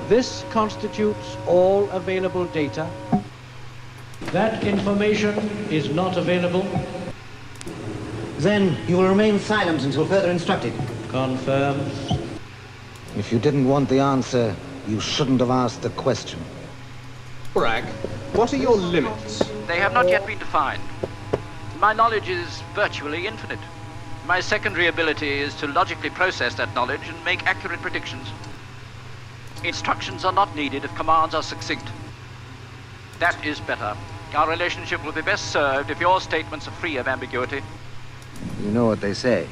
This constitutes all available data. That information is not available. Then you will remain silent until further instructed. Confirmed. If you didn't want the answer, you shouldn't have asked the question. Bragg, what are your limits? They have not yet been defined. My knowledge is virtually infinite. My secondary ability is to logically process that knowledge and make accurate predictions. Instructions are not needed if commands are succinct. That is better. Our relationship will be best served if your statements are free of ambiguity. You know what they say.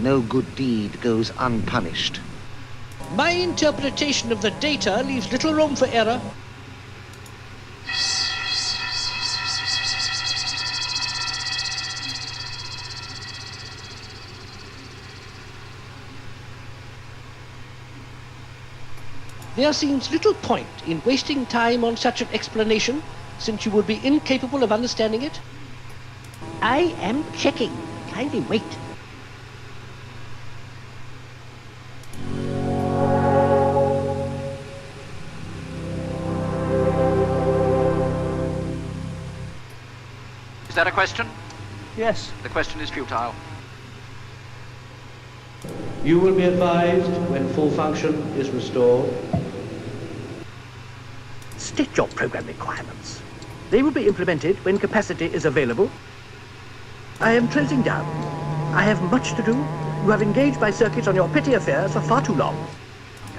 No good deed goes unpunished. My interpretation of the data leaves little room for error. There seems little point in wasting time on such an explanation, since you would be incapable of understanding it. I am checking. Kindly wait. Is that a question? Yes. The question is futile. You will be advised when full function is restored. State your program requirements. They will be implemented when capacity is available. I am tracing down. I have much to do. You have engaged my circuits on your petty affairs for far too long.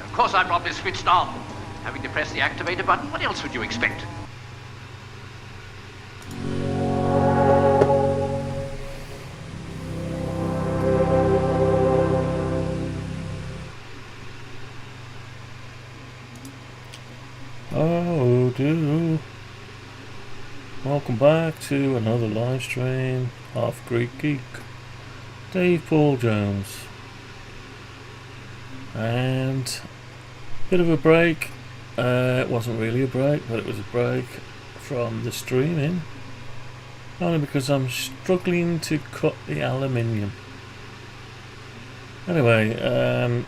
Of course I'm properly switched on. Having to press the activator button, what else would you expect? Oh, do. Welcome back to another live stream. Half Greek Geek, Dave Paul Jones, and bit of a break. It wasn't really a break, but it was a break from the streaming, only because I'm struggling to cut the aluminium. Anyway, I've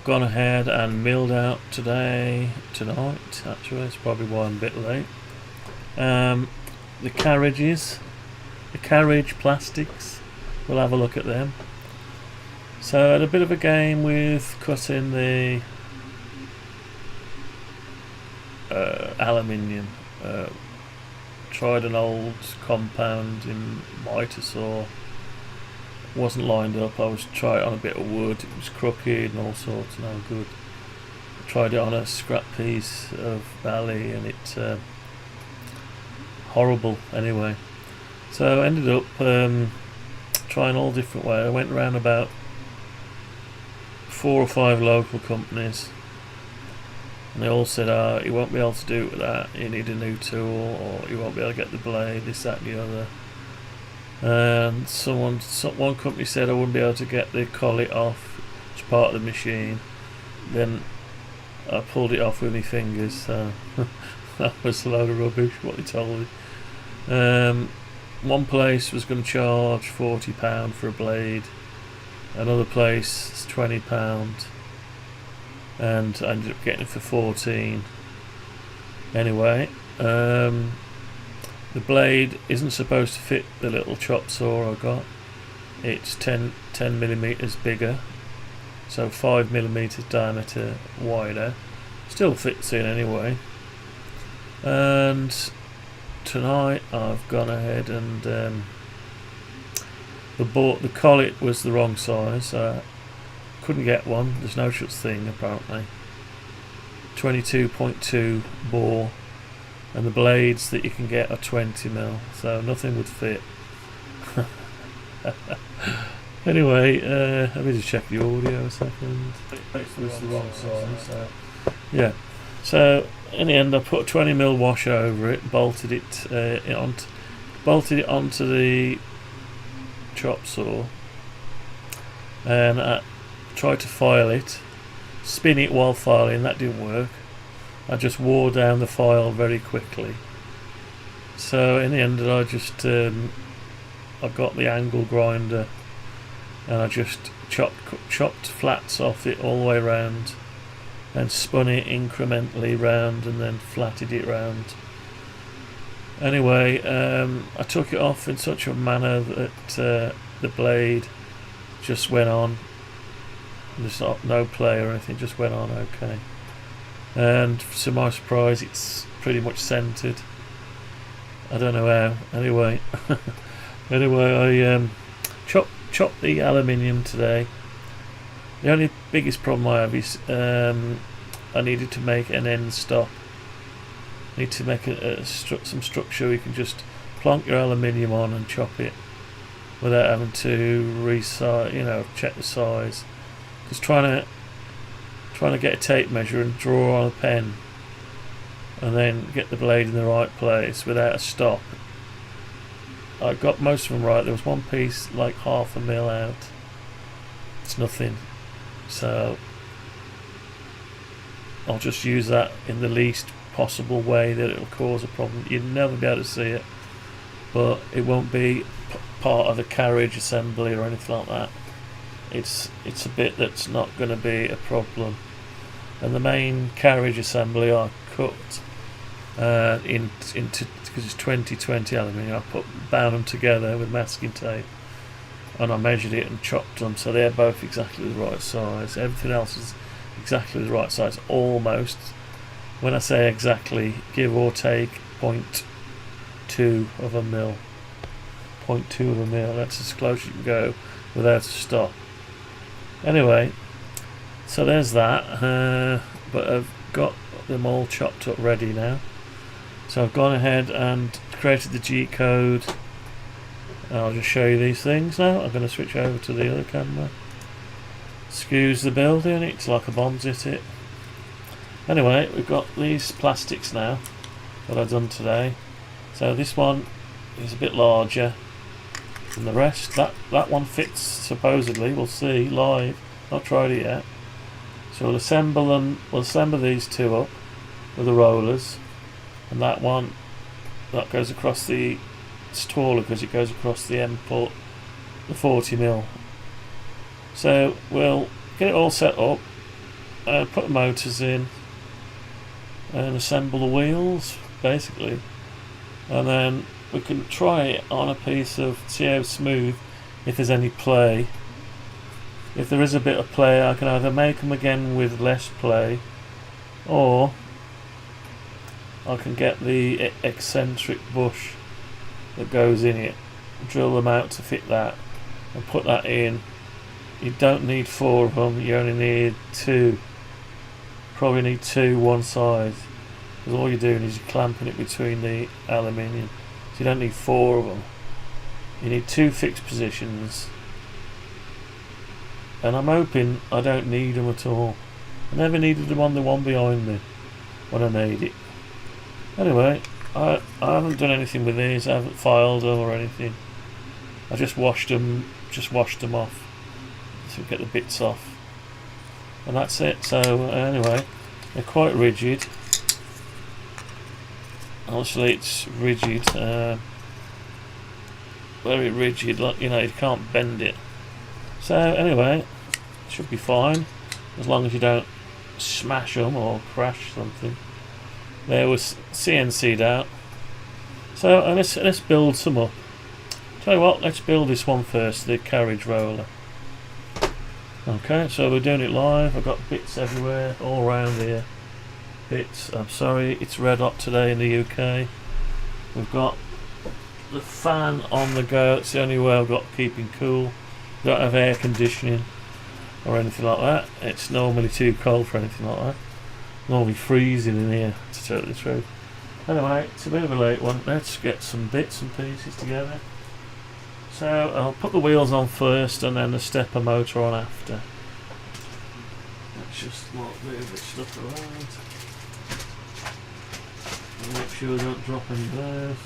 gone ahead and milled out tonight. Actually, it's probably why I'm a bit late. The carriages, the carriage plastics. We'll have a look at them. So I had a bit of a game with cutting the aluminium. Tried an old compound in miter saw. Wasn't lined up. I was trying it on a bit of wood. It was crooked and all sorts. No good. Tried it on a scrap piece of bally and it horrible. Anyway, so I ended up trying all different ways. I went around about 4 or 5 local companies, and they all said, "Oh, you won't be able to do it with that. You need a new tool, or you won't be able to get the blade. This, that, and the other." And one company said I wouldn't be able to get the collet off as part of the machine. Then I pulled it off with my fingers, so that was a load of rubbish what they told me. One place was going to charge £40 for a blade, another place £20, and I ended up getting it for 14. Anyway, the blade isn't supposed to fit the little chop saw I got. It's 10 millimeters bigger, so 5 millimeters diameter wider. Still fits in anyway. And tonight I've gone ahead and the collet was the wrong size. Couldn't get one. There's no such thing apparently. 22.2 bore. And the blades that you can get are 20mm, so nothing would fit. Anyway, let me just check the audio a second. It was the wrong size. Yeah. So in the end, I put a 20mm washer over it, bolted it onto the chop saw, and I tried to file it, spin it while filing. That didn't work. I just wore down the file very quickly. So in the end, I just I got the angle grinder and I just chopped flats off it all the way around, and spun it incrementally round and then flatted it round. Anyway, I took it off in such a manner that the blade just went on. There's no play or anything, just went on okay. And to my surprise, it's pretty much centered. I don't know how. Anyway, I chopped the aluminium today. The only biggest problem I have is I needed to make an end stop. I need to make some structure where you can just plonk your aluminium on and chop it without having to resize, check the size. Just trying to get a tape measure and draw on a pen and then get the blade in the right place without a stop. I got most of them right. There was one piece like 1/2 mil out. It's nothing, so I'll just use that in the least possible way that it'll cause a problem. You'll never be able to see it, but it won't be part of the carriage assembly or anything like that. It's a bit that's not going to be a problem. And the main carriage assembly I cut into, because it's 2020 aluminium, I bound them together with masking tape, and I measured it and chopped them so they're both exactly the right size. Everything else is exactly the right size, almost. When I say exactly, give or take 0.2 of a mil. 0.2 of a mil, that's as close as you can go without a stop. Anyway, so there's that, but I've got them all chopped up ready now. So I've gone ahead and created the G code. I'll just show you these things now. I'm going to switch over to the other camera. Excuse the building, it's like a bomb's hit it. Anyway, we've got these plastics now that I've done today. So this one is a bit larger than the rest. That one fits supposedly. We'll see live. Not tried it yet. So we'll assemble them. We'll assemble these two up with the rollers, and that one that goes across the. It's taller because it goes across the end port, the 40 mil. So we'll get it all set up, put the motors in, and assemble the wheels basically, and then we can try it on a piece of, see how smooth, if there's any play. If there is a bit of play, I can either make them again with less play, or I can get the eccentric bush that goes in it, drill them out to fit that, and put that in. You don't need 4 of them, you only need 2. Probably need 2 one side, because all you're doing is you're clamping it between the aluminium. So you don't need 4 of them. You need 2 fixed positions. And I'm hoping I don't need them at all. I never needed them on the one behind me when I made it. Anyway, I haven't done anything with these. I haven't filed them or anything. I just washed them off to get the bits off, and that's it. So anyway, they're quite rigid. Obviously it's rigid, very rigid, like, you can't bend it. So anyway, it should be fine as long as you don't smash them or crash something. There was CNC'd out. So let's build some up. Tell you what, let's build this one first, the carriage roller. Okay, so we're doing it live. I've got bits everywhere, all around here. Bits. I'm sorry, it's red hot today in the UK. We've got the fan on the go. It's the only way I've got keeping cool. We don't have air conditioning or anything like that. It's normally too cold for anything like that. Normally freezing in here, to tell you the truth. Anyway, it's a bit of a late one. Let's get some bits and pieces together. So I'll put the wheels on first and then the stepper motor on after. Let's just move this stuff around and make sure we don't drop any those.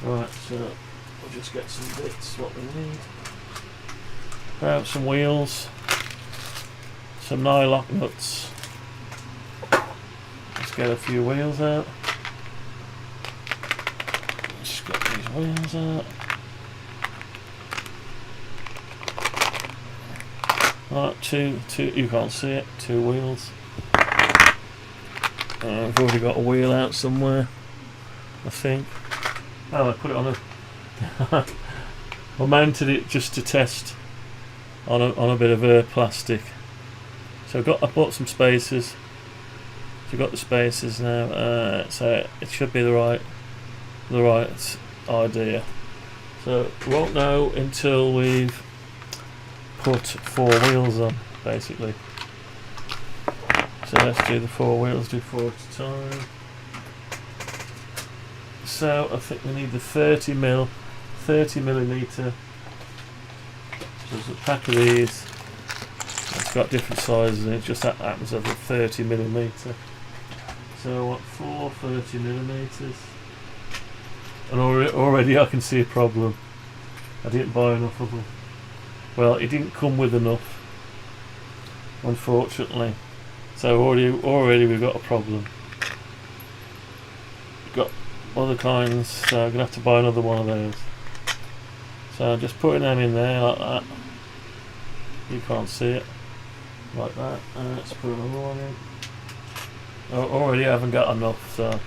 Right, so we'll just get some bits, what we need. Grab some wheels, some nylock nuts. Let's get a few wheels out. Let's get these wheels out. Right, two, you can't see it, 2 wheels. I've already got a wheel out somewhere, I think. Oh, I put it on a... I mounted it just to test on a bit of plastic. So I bought some spacers. So I've got the spacers now. So it should be the right idea. So we won't know until we've put 4 wheels on, basically. So let's do the 4 wheels, do 4 at a time. So I think we need the 30mm. So there's a pack of these. It's got different sizes and it just happens to have a 30mm. So I want 4 30mm. And already I can see a problem. I didn't buy enough of them. Well, it didn't come with enough, unfortunately. So already we've got a problem. We've got other kinds, so I'm gonna have to buy another one of those. So I'm just putting them in there like that. You can't see it like that. And let's put another one in. Already I haven't got enough, so.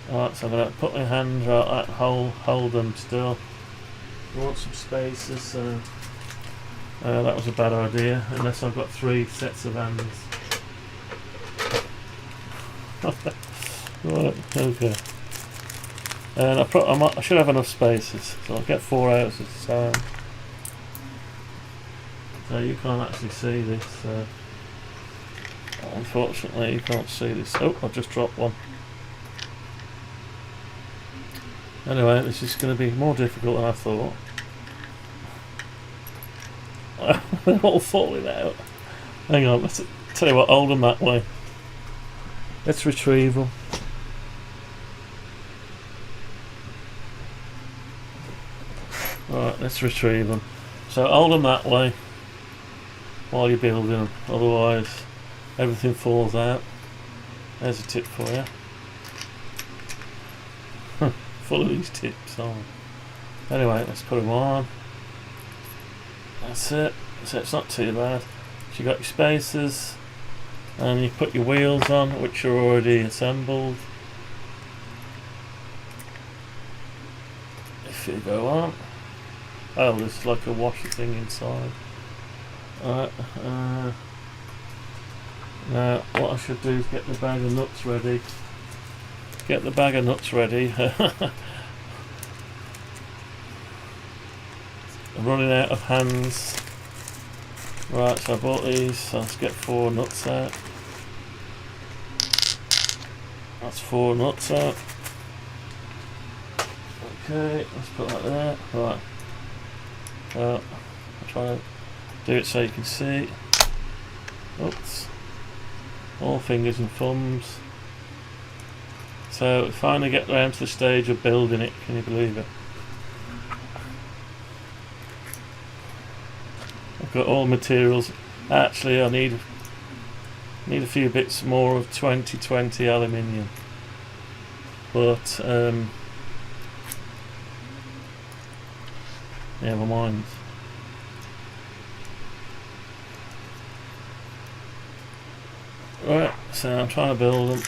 Alright, so I'm gonna put my hand right that, hold them still. I want some spaces, so that was a bad idea, unless I've got 3 sets of hands. Right, okay. And I should have enough spaces, so I'll get 4 out at a time. So you can't actually see this. Unfortunately, you can't see this. Oh, I've just dropped one. Anyway, this is going to be more difficult than I thought. They're all falling out. Hang on, let's tell you what, hold them that way. Let's retrieve them. Right, let's retrieve them. So hold them that way while you're building them, otherwise everything falls out. There's a tip for you. Full of these tips on. Anyway, let's put them on. That's it. So it's not too bad. So you got your spacers, and you put your wheels on, which are already assembled. If you go on, oh, there's like a washer thing inside. Alright. Now, what I should do is get the bag of nuts ready. Get the bag of nuts ready. I'm running out of hands. Right, so I bought these, so let's get 4 nuts out. That's 4 nuts out. Okay, let's put that there. Right. I'll try to do it so you can see. Oops. All fingers and thumbs. So we finally get round to the stage of building it, can you believe it? I've got all the materials. Actually I need a few bits more of 2020 aluminium. But never mind. Right, so I'm trying to build them.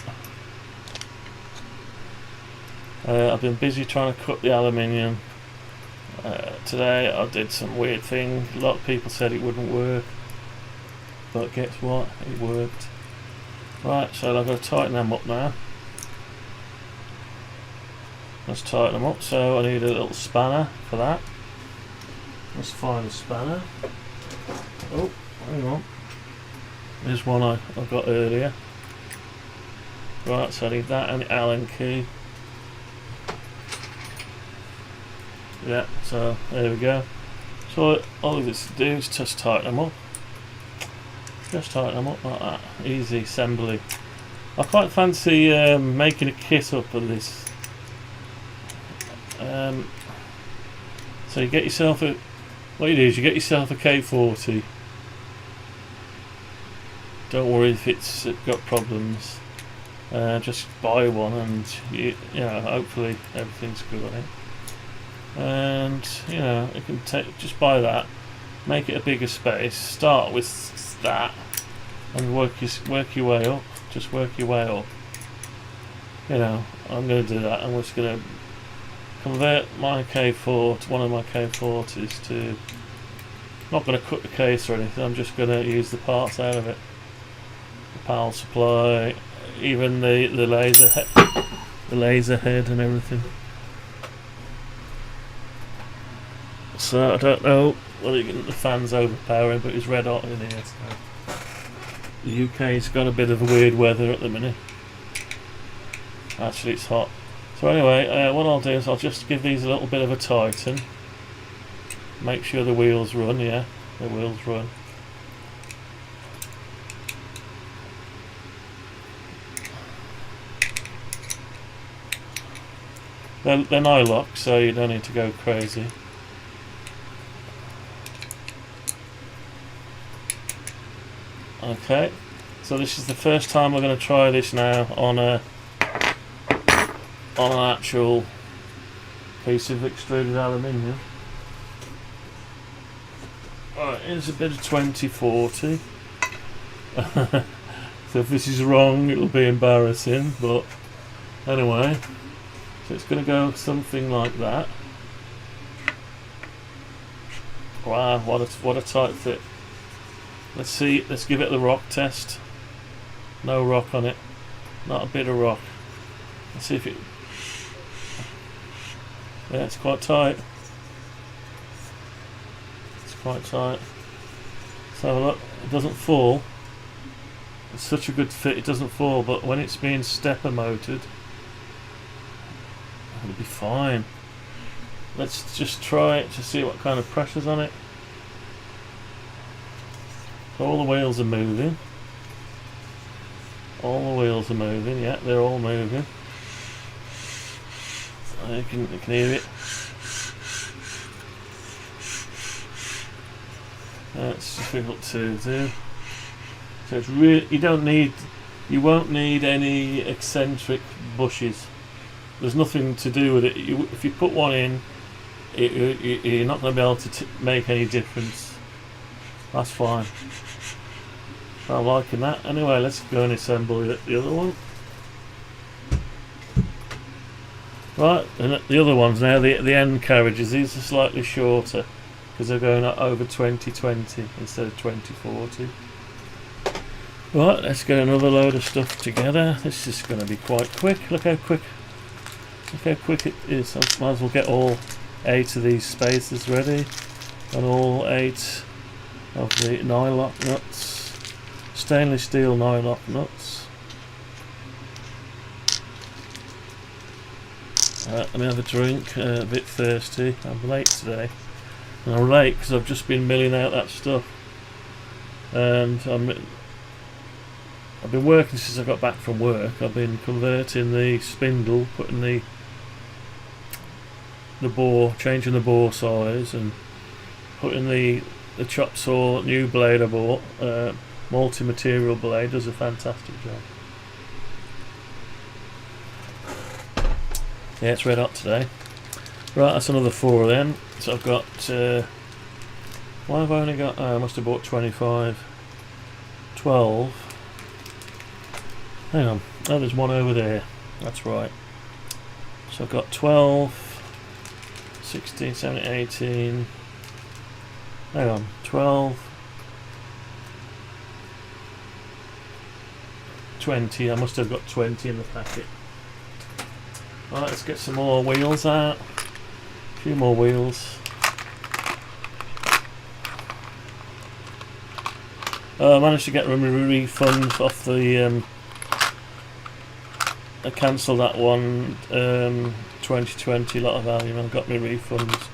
I've been busy trying to cut the aluminium. Today I did some weird thing. A lot of people said it wouldn't work, but guess what? It worked. Right, so I've got to tighten them up now. Let's tighten them up. So I need a little spanner for that. Let's find a spanner. Oh, hang on. There's one I got earlier. Right, so I need that and the Allen key. Yeah, so there we go. So all of this to do is just tighten them up. Just tighten them up like that. Easy assembly. I quite fancy making a kit up of this. So you get yourself a... What you do is you get yourself a K40. Don't worry if it's got problems. Just buy one and you know, hopefully everything's good on it. And you know, you can just buy that, make it a bigger space, start with that and work your way up. just work your way up. You know, I'm going to do that. I'm just going to convert my K4 to one of my K40s to... Not going to cut the case or anything, I'm just going to use the parts out of it. The power supply, even the laser head and everything. So I don't know whether the fan's overpowering, but it's red hot in here. So. The UK's got a bit of weird weather at the minute. Actually, it's hot. So anyway, what I'll do is I'll just give these a little bit of a tighten. Make sure the wheels run. Yeah, the wheels run. They're nylock, so you don't need to go crazy. Okay, so this is the first time we're going to try this now on an actual piece of extruded aluminium. Alright, here's a bit of 2040. So if this is wrong, it'll be embarrassing, but anyway, so it's going to go something like that. Wow, what a tight fit. Let's see, let's give it the rock test. No rock on it. Not a bit of rock. Let's see if it... Yeah, it's quite tight. It's quite tight. So look, it doesn't fall. It's such a good fit, it doesn't fall, but when it's being stepper motored, it'll be fine. Let's just try it to see what kind of pressure's on it. All the wheels are moving. All the wheels are moving, yeah, they're all moving. You can hear it. That's difficult to do. So it's really, you won't need any eccentric bushes. There's nothing to do with it. If you put one in, you're not going to be able to make any difference. That's fine. I'm liking that. Anyway, let's go and assemble the other one. Right, and the other ones now, the end carriages, these are slightly shorter because they're going over 2020 instead of 2040. Right, let's get another load of stuff together. This is going to be quite quick. Look how quick it is. I might as well get all 8 of these spacers ready and all 8 of the nylock nuts. Stainless steel nylock nuts. Let me have a drink, a bit thirsty. I'm late today. And I'm late because I've just been milling out that stuff. And I've been working since I got back from work. I've been converting the spindle, putting the bore, changing the bore size, and putting the chop saw new blade I bought. Multi-material blade does a fantastic job. Yeah, it's red hot today. Right, that's another 4 then. So I've got... why have I only got... I must have bought 25. 12. Hang on. Oh, there's one over there. That's right. So I've got 12, 16, 17, 18... Hang on. 12... 20. I must have got 20 in the packet. Right, let's get some more wheels out. A few more wheels. I managed to get refunds off the... I cancelled that one 2020 lot of value and got my refunds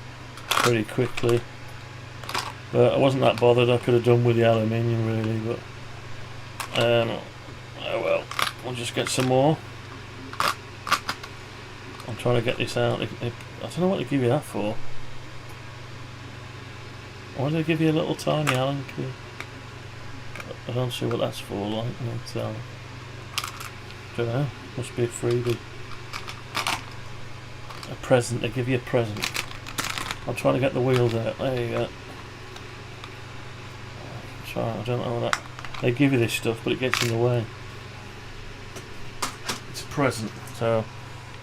pretty quickly. But I wasn't that bothered. I could have done with the aluminium really, but... oh well, we'll just get some more. I'm trying to get this out. I don't know what they give you that for. Why do they give you a little tiny Allen key? I don't see what that's for, like, but, don't know, must be a freebie. A present, they give you a present. I'm trying to get the wheels out, there you go. I don't know that. They give you this stuff, but it gets in the way. present. So,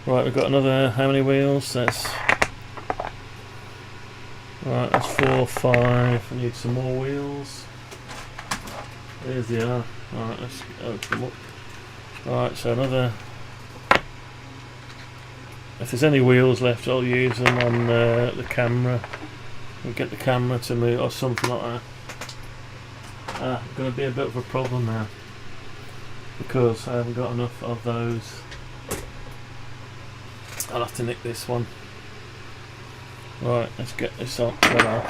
right, we've got another, how many wheels? That's 4, 5. I need some more wheels. There's the R. Alright, let's open them up. Alright, so another. If there's any wheels left, I'll use them on the camera. We'll get the camera to move or something like that. Going to be a bit of a problem now because I haven't got enough of those. I'll have to nick this one. Right, let's get this on. I'll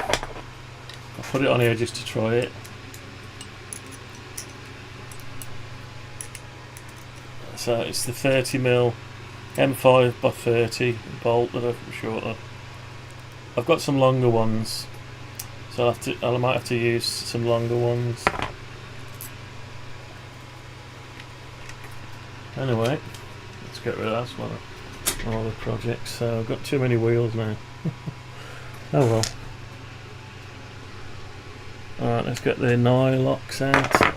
put it on here just to try it. So it's the 30mm M5 by 30 bolt that I'm short of. I've got some longer ones, so I might have to use some longer ones. Anyway, let's get rid of that one. All the projects. So I've got too many wheels now. Oh well. Alright, let's get the nylocks out.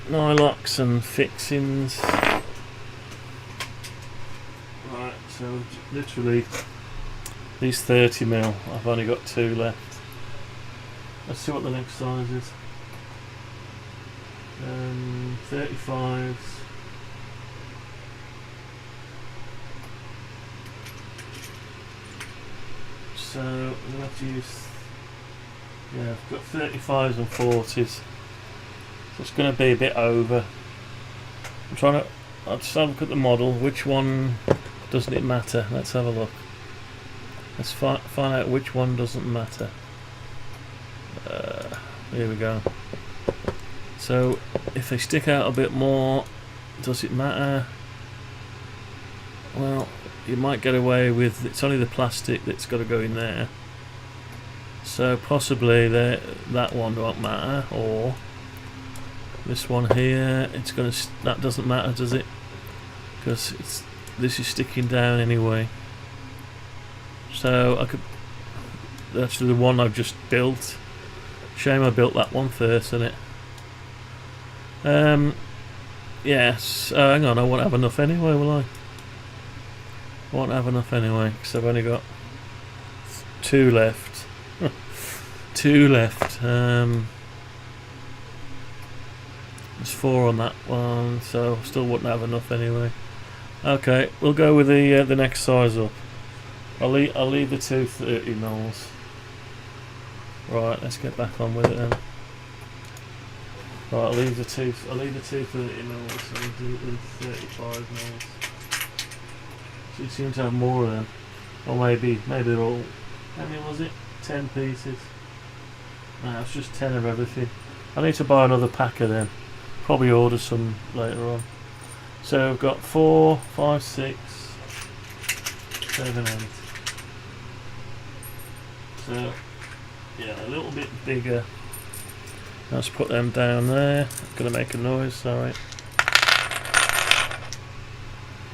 Nylocks and fixings. Right, so literally these 30mm, I've only got 2 left. Let's see what the next size is. 35s. So I'm going to have to use, yeah, I've got 35s and 40s. So it's going to be a bit over. I'm trying to, I'll just have a look at the model. Which one doesn't it matter? Let's have a look. Let's find out which one doesn't matter. Here we go. So if they stick out a bit more, does it matter? Well, you might get away with, it's only the plastic that's got to go in there. So possibly that one won't matter, or this one here, it's going to, that doesn't matter, does it? Because this is sticking down anyway. So I could, actually the one I've just built, shame I built that one first, isn't it? Yes, hang on, I won't have enough anyway, will I? Won't have enough anyway, because I've only got 2 left. 2 left. There's 4 on that one, so still wouldn't have enough anyway. Okay, we'll go with the next size up. I'll leave the 2 30mm. Right, let's get back on with it then. Right, I'll leave the 2 30mm and do the 35mm. So you seem to have more of them. Or maybe they're all, how many was it? 10 pieces. No, it's just 10 of everything. I need to buy another pack of them. Probably order some later on. So I've got 4, 5, 6, 7, 8. So yeah, a little bit bigger. Let's put them down there. Gonna make a noise, sorry.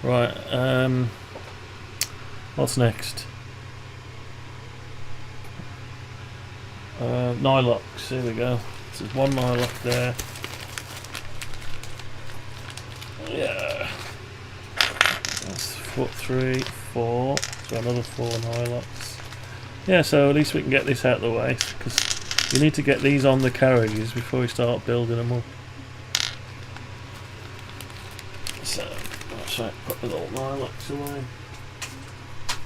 Right, what's next? Nylocks, here we go. There's 1 nylock there. Yeah. That's 3, 4. So another 4 nylocks. Yeah, so at least we can get this out of the way, because you need to get these on the carriages before we start building them up. So, that's right, put the little nylocks away.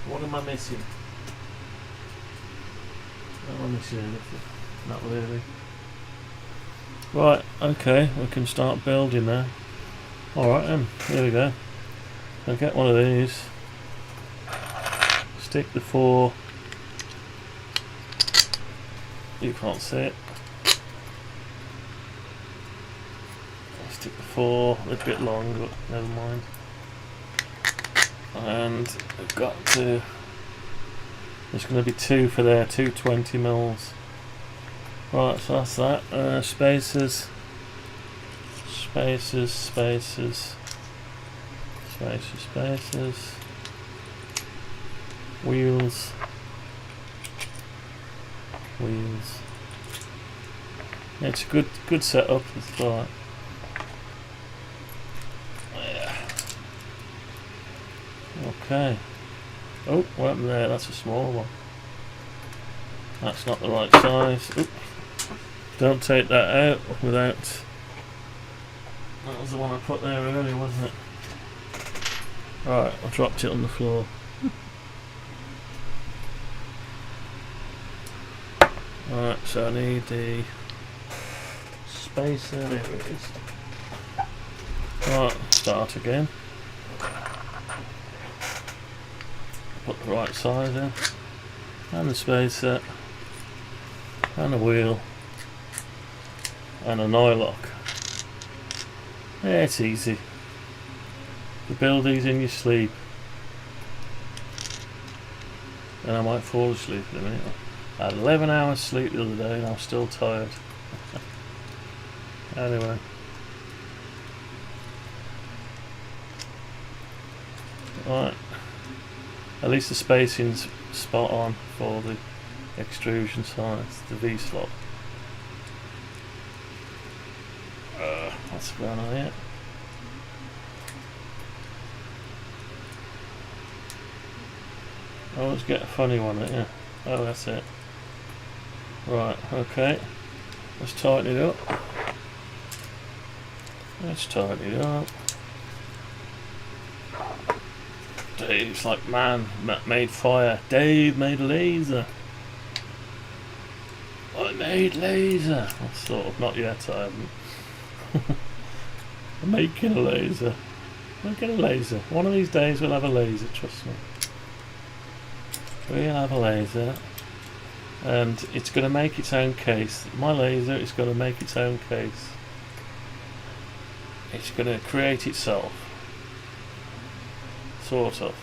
What am I missing? Am I missing anything? Not really. Right, okay, we can start building now. Alright then, here we go. I'll get one of these. Stick the 4. You can't see it. I'll stick the 4, a little bit long, but never mind. And we've got to, there's going to be 2 for there, 2 20mm. Right, so that's that. Spacers. Spacers, spacers. Spacers, spacers. Wheels. Wheels. Yeah, it's a good setup. It's alright. Okay. Oh, what happened there? That's a small one. That's not the right size. Oop. Don't take that out without... That was the one I put there earlier, wasn't it? Right, I dropped it on the floor. Right, so I need the spacer. There it is. Right, start again. Put the right size in. And the spacer. And a wheel. And a nylock. Yeah, it's easy. You build these in your sleep. And I might fall asleep in a minute. I had 11 hours sleep the other day and I'm still tired. Anyway. Right. At least the spacing's spot on for the extrusion size, the V-slot. What's going on here? I always get a funny one, don't you? Oh, that's it. Right, okay. Let's tighten it up. Let's tighten it up. Dave's like, man, made fire. Dave made a laser. I made laser. Well, sort of, not yet, I haven't. I'm making a laser. Making a laser. One of these days we'll have a laser, trust me. We'll have a laser. And it's going to make its own case. My laser is going to make its own case. It's going to create itself. Sort of.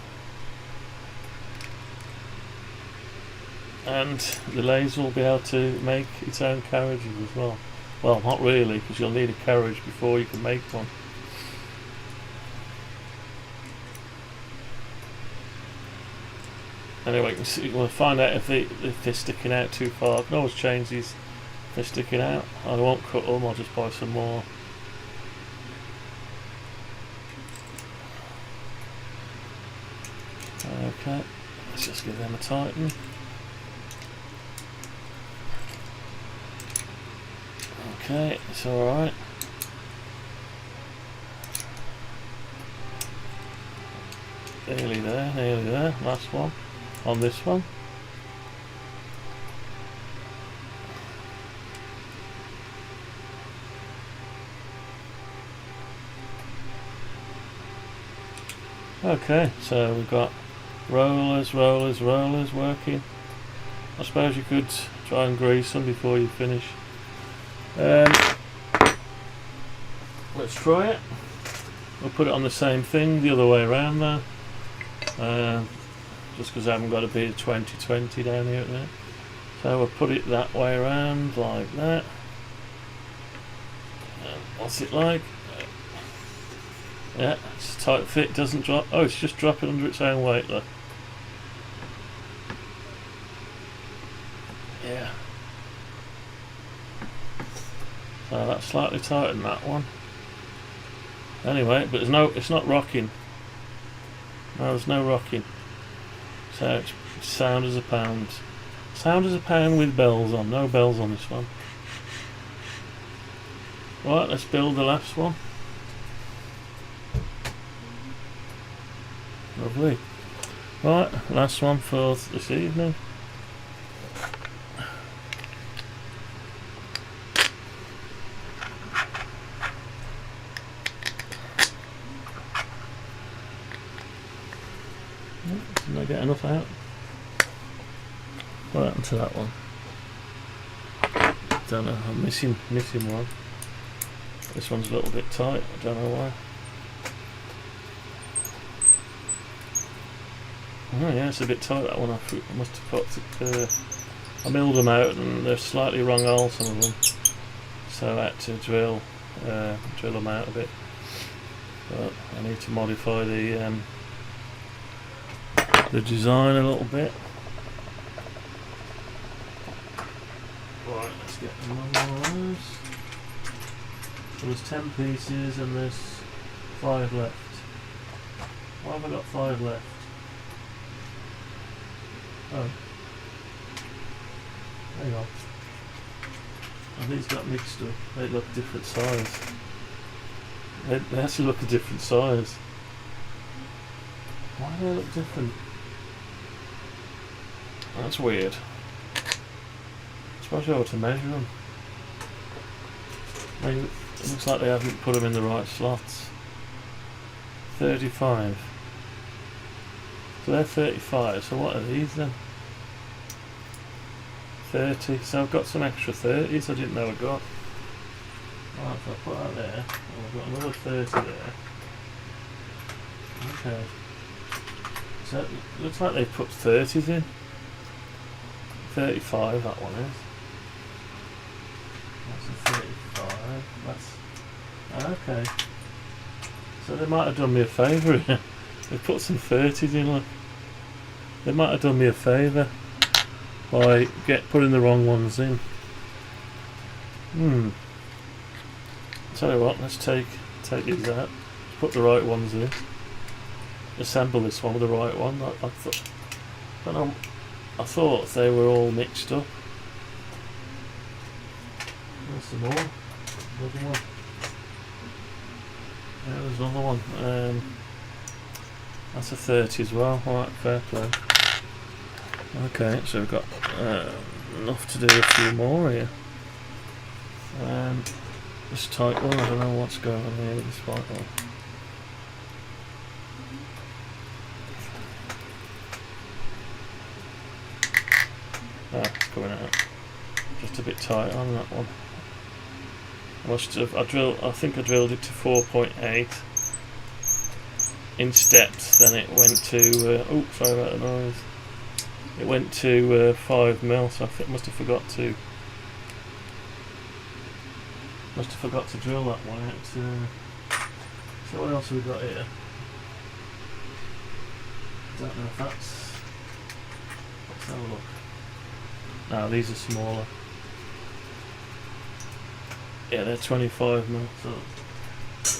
And the laser will be able to make its own carriages as well. Well, not really, because you'll need a carriage before you can make one. Anyway, we'll find out if they're sticking out too far. I can always change these if they're sticking out. I won't cut them, I'll just buy some more. Okay, let's just give them a tighten. Okay, it's alright. Nearly there, last one. On this one. Okay, so we've got rollers working. I suppose you could try and grease them before you finish. Let's try it. We'll put it on the same thing the other way around though. Just because I haven't got a bit of 2020 down here at there. So we'll put it that way around like that. What's it like? Yeah, it's a tight fit, doesn't drop. Oh, it's just dropping under its own weight though. Yeah. So that's slightly tighter than that one. Anyway, but it's not rocking. No, there's no rocking. So it's sound as a pound. Sound as a pound with bells on. No bells on this one. Right, let's build the last one. Lovely. Right, last one for this evening. Didn't I get enough out? What happened to that one? Don't know, I'm missing one. This one's a little bit tight, I don't know why. Oh yeah, it's a bit tight, that one. I must have put I milled them out and they're slightly wrong hole, some of them. So I had to drill them out a bit. But I need to modify the design a little bit. Right, let's get one more of those. So there's 10 pieces and there's 5 left. Why have I got 5 left? Oh. Hang on. Oh, these got mixed up. They look different size. They actually look a different size. Why do they look different? That's weird. I suppose I ought to measure them. Maybe it looks like they haven't put them in the right slots. 35. So they're 35, so what are these then? 30, so I've got some extra 30s I didn't know I got. Right, so I put that there, and I've got another 30 there. Okay. So it looks like they've put 30s in. 35 that one is. That's a 35, that's... okay. So they might have done me a favour here. They put some 30s in, look. They might have done me a favour by putting the wrong ones in. Tell you what, let's take these out. Put the right ones in. Assemble this one with the right one. I thought they were all mixed up. There's some more. Another one. Yeah, there's another one. That's a 30 as well. Alright, fair play. Okay, so we've got enough to do a few more here. This tight one, I don't know what's going on here with this tight one. It's coming out. Just a bit tight on that one. I think I drilled it to 4.8 in steps, then it went to oh, sorry about the noise. It went to 5 mil, so I must have forgot to drill that one out. So what else have we got here? I don't know if that's... let's have a look. No, these are smaller. Yeah, they're 25 mil. So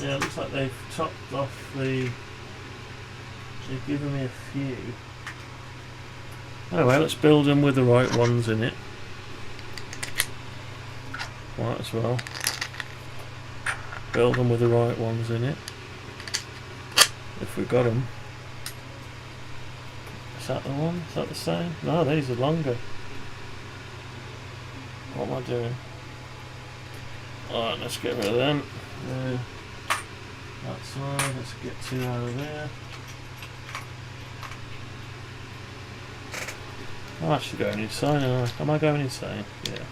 yeah, it looks like they've topped off the... they've given me a few. Anyway, let's build them with the right ones in it. Might as well. Build them with the right ones in it. If we've got them. Is that the one? Is that the same? No, these are longer. What am I doing? Alright, let's get rid of them. That's one, let's get 2 out of there. I'm actually going insane, am I going insane? Yeah.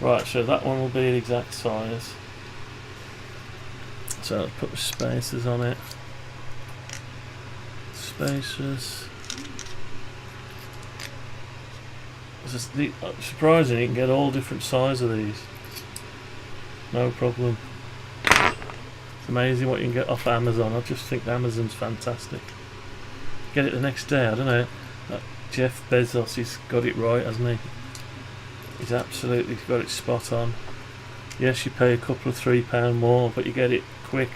Right, so that one will be the exact size. So let's put the spacers on it. Spacers. It's surprising you can get all different sizes of these. No problem. It's amazing what you can get off Amazon. I just think Amazon's fantastic. Get it the next day, I don't know. Jeff Bezos, he's got it right, hasn't he? He's absolutely got it spot on. Yes, you pay a couple of £3 more, but you get it quick.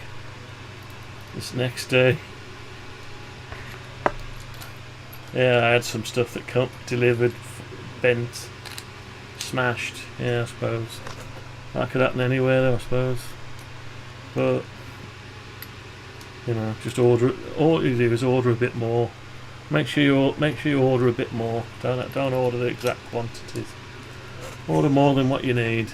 This next day. Yeah, I had some stuff that come delivered, bent, smashed. Yeah, I suppose that could happen anywhere, though, I suppose. But you know, just order. All you do is order a bit more. Make sure you order a bit more. Don't order the exact quantities. Order more than what you need.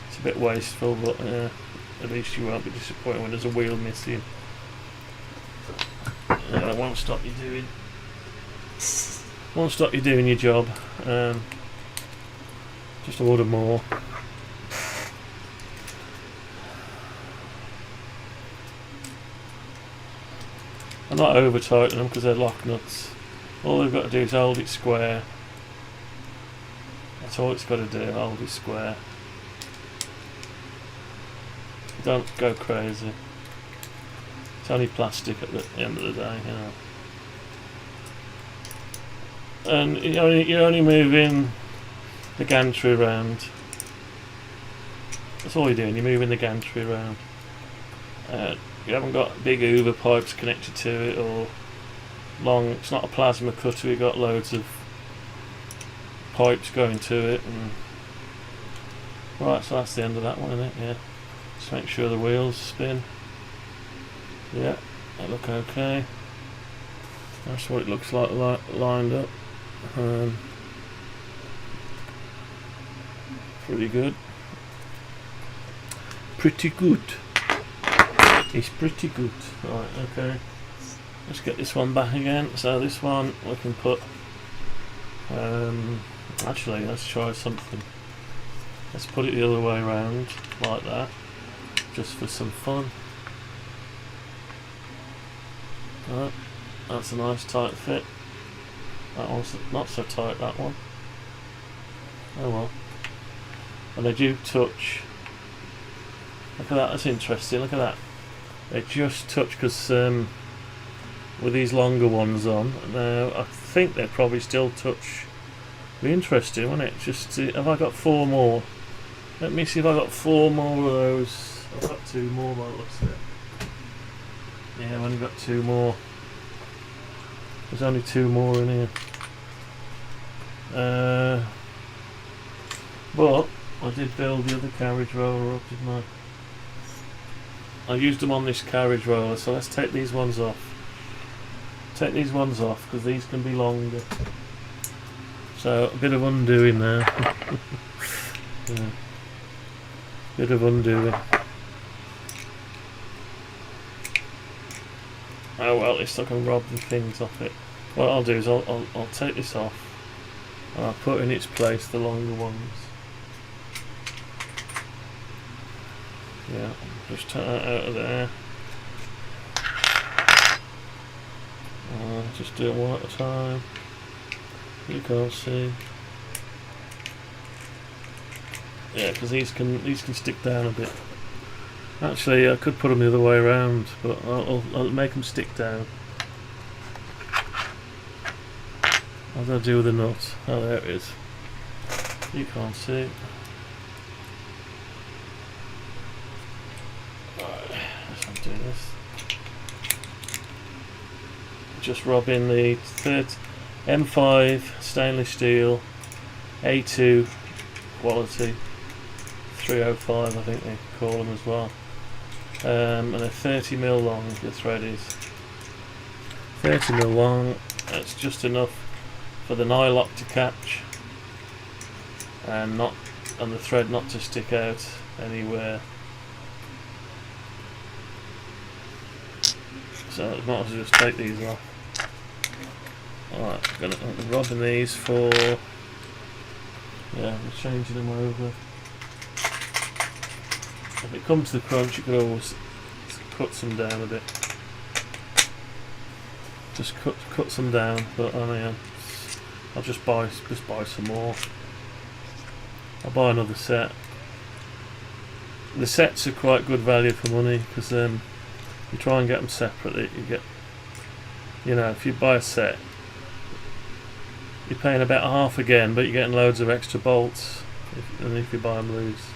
It's a bit wasteful, but at least you won't be disappointed when there's a wheel missing. It won't stop you doing your job. Just order more. I'm not over tightening them because they're lock nuts. All they've got to do is hold it square. That's all it's got to do, hold it square. Don't go crazy. It's only plastic at the end of the day, you know. And you're only moving the gantry around. That's all you're doing, you're moving the gantry around. You haven't got big Hoover pipes connected to it, or long. It's not a plasma cutter. We got loads of pipes going to it. And right, so that's the end of that one, isn't it? Yeah. Just make sure the wheels spin. Yeah, they look okay. That's what it looks like lined up. Pretty good. Pretty good. It's pretty good. Right, okay. Let's get this one back again. So this one we can put. Actually, let's try something. Let's put it the other way around, like that, just for some fun. Right, that's a nice tight fit. That one's not so tight, that one. Oh well. And they do touch. Look at that, that's interesting, look at that. They just touch, because with these longer ones on, now I think they probably still touch. Be interesting, wouldn't it? Just have I got 4 more? Let me see if I got 4 more of those. I've got 2 more by the looks of it. Yeah, I've only got 2 more. There's only 2 more in here. But I did build the other carriage roller up, didn't I? I used them on this carriage roller, so let's take these ones off. Take these ones off, because these can be longer. So a bit of undoing there. Yeah. Bit of undoing. Oh well, at least I can rob the things off it. What I'll do is I'll take this off and I'll put in its place the longer ones. Yeah, just take that out of there. Just do it one at a time. You can't see. Yeah, because these can stick down a bit. Actually, I could put them the other way around, but I'll make them stick down. What do I do with the nut? Oh, there it is. You can't see. Right, let's undo this. Just rob in the M5 stainless steel A2 quality 305, I think they call them as well. And they're 30mm long, the thread is 30mm long. That's just enough for the nylock to catch and the thread not to stick out anywhere. So I might as well just take these off. Alright, I'm robbing these for, yeah, I'm changing them over. If it comes to the crunch, you can always cut some down a bit. Just cut some down, but I mean, I'll just buy some more. I'll buy another set. The sets are quite good value for money, because you try and get them separately. You get, you know, if you buy a set, you're paying about half again, but you're getting loads of extra bolts. If you buy them loose,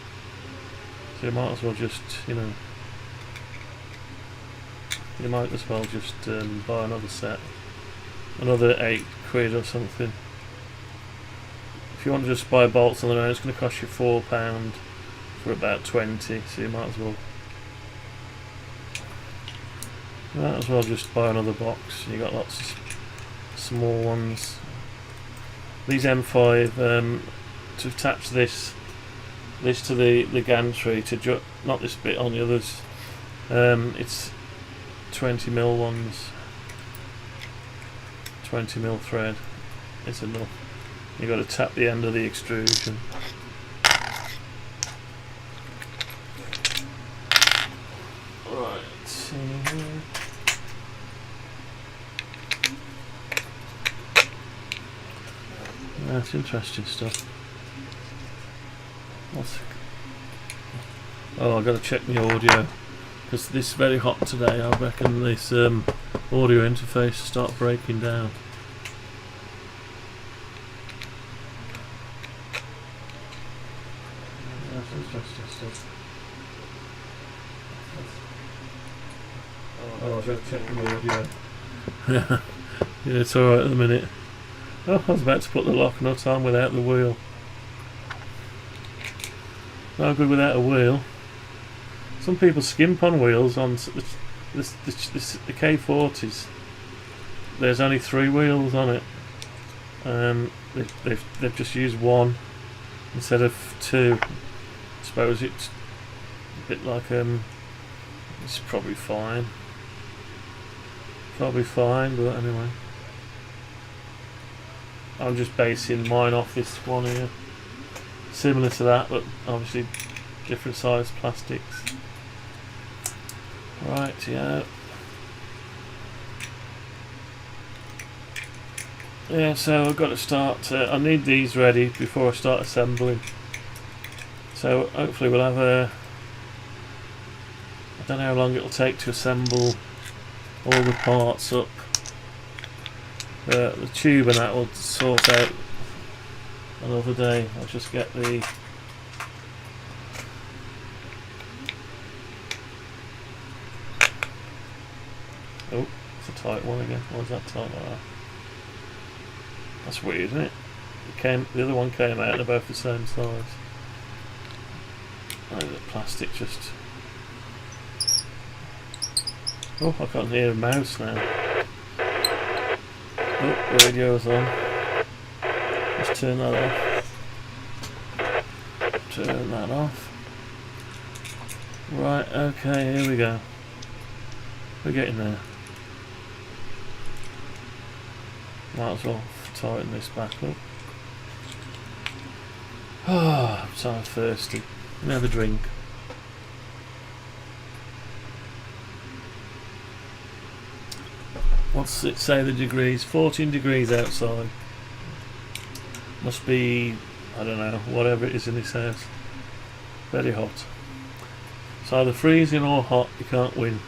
so you might as well just, you know, buy another set, another £8 or something. If you want to just buy bolts on their own, it's going to cost you £4 for about 20. So you might as well just buy another box. You got lots of small ones. These M5 to attach this to the gantry, to not this bit on the others. It's 20mm ones. 20mm thread. It's enough. You got to tap the end of the extrusion. Right. That's interesting stuff. Oh, I've got to check my audio, because this is very hot today. I reckon this audio interface will start breaking down. That's interesting stuff. Oh, I've got to check my audio. Yeah, it's alright at the minute. Oh, I was about to put the lock nut on without the wheel. No good without a wheel. Some people skimp on wheels on the K40s. There's only 3 wheels on it. They've just used 1 instead of 2. I suppose it's a bit like it's probably fine. Probably fine, but anyway. I'm just basing mine off this one here. Similar to that, but obviously different size plastics. Right, yeah. Yeah, so I've got to start, I need these ready before I start assembling. So hopefully we'll have I don't know how long it'll take to assemble all the parts up. The tube and that will sort out another day. I'll just get the oh, it's a tight one again. Why is that tight like that? That's weird, isn't it? The other one came out and they're both the same size. Oh, the plastic just... Oh, I can't hear a mouse now. Oh, radio's on. Let's turn that off. Turn that off. Right, okay, here we go. We're getting there. Might as well tighten this back up. Ah, I'm so thirsty. Let me have a drink. What's it say the degrees? 14 degrees outside. Must be, I don't know, whatever it is in this house. Very hot. It's either freezing or hot, you can't win.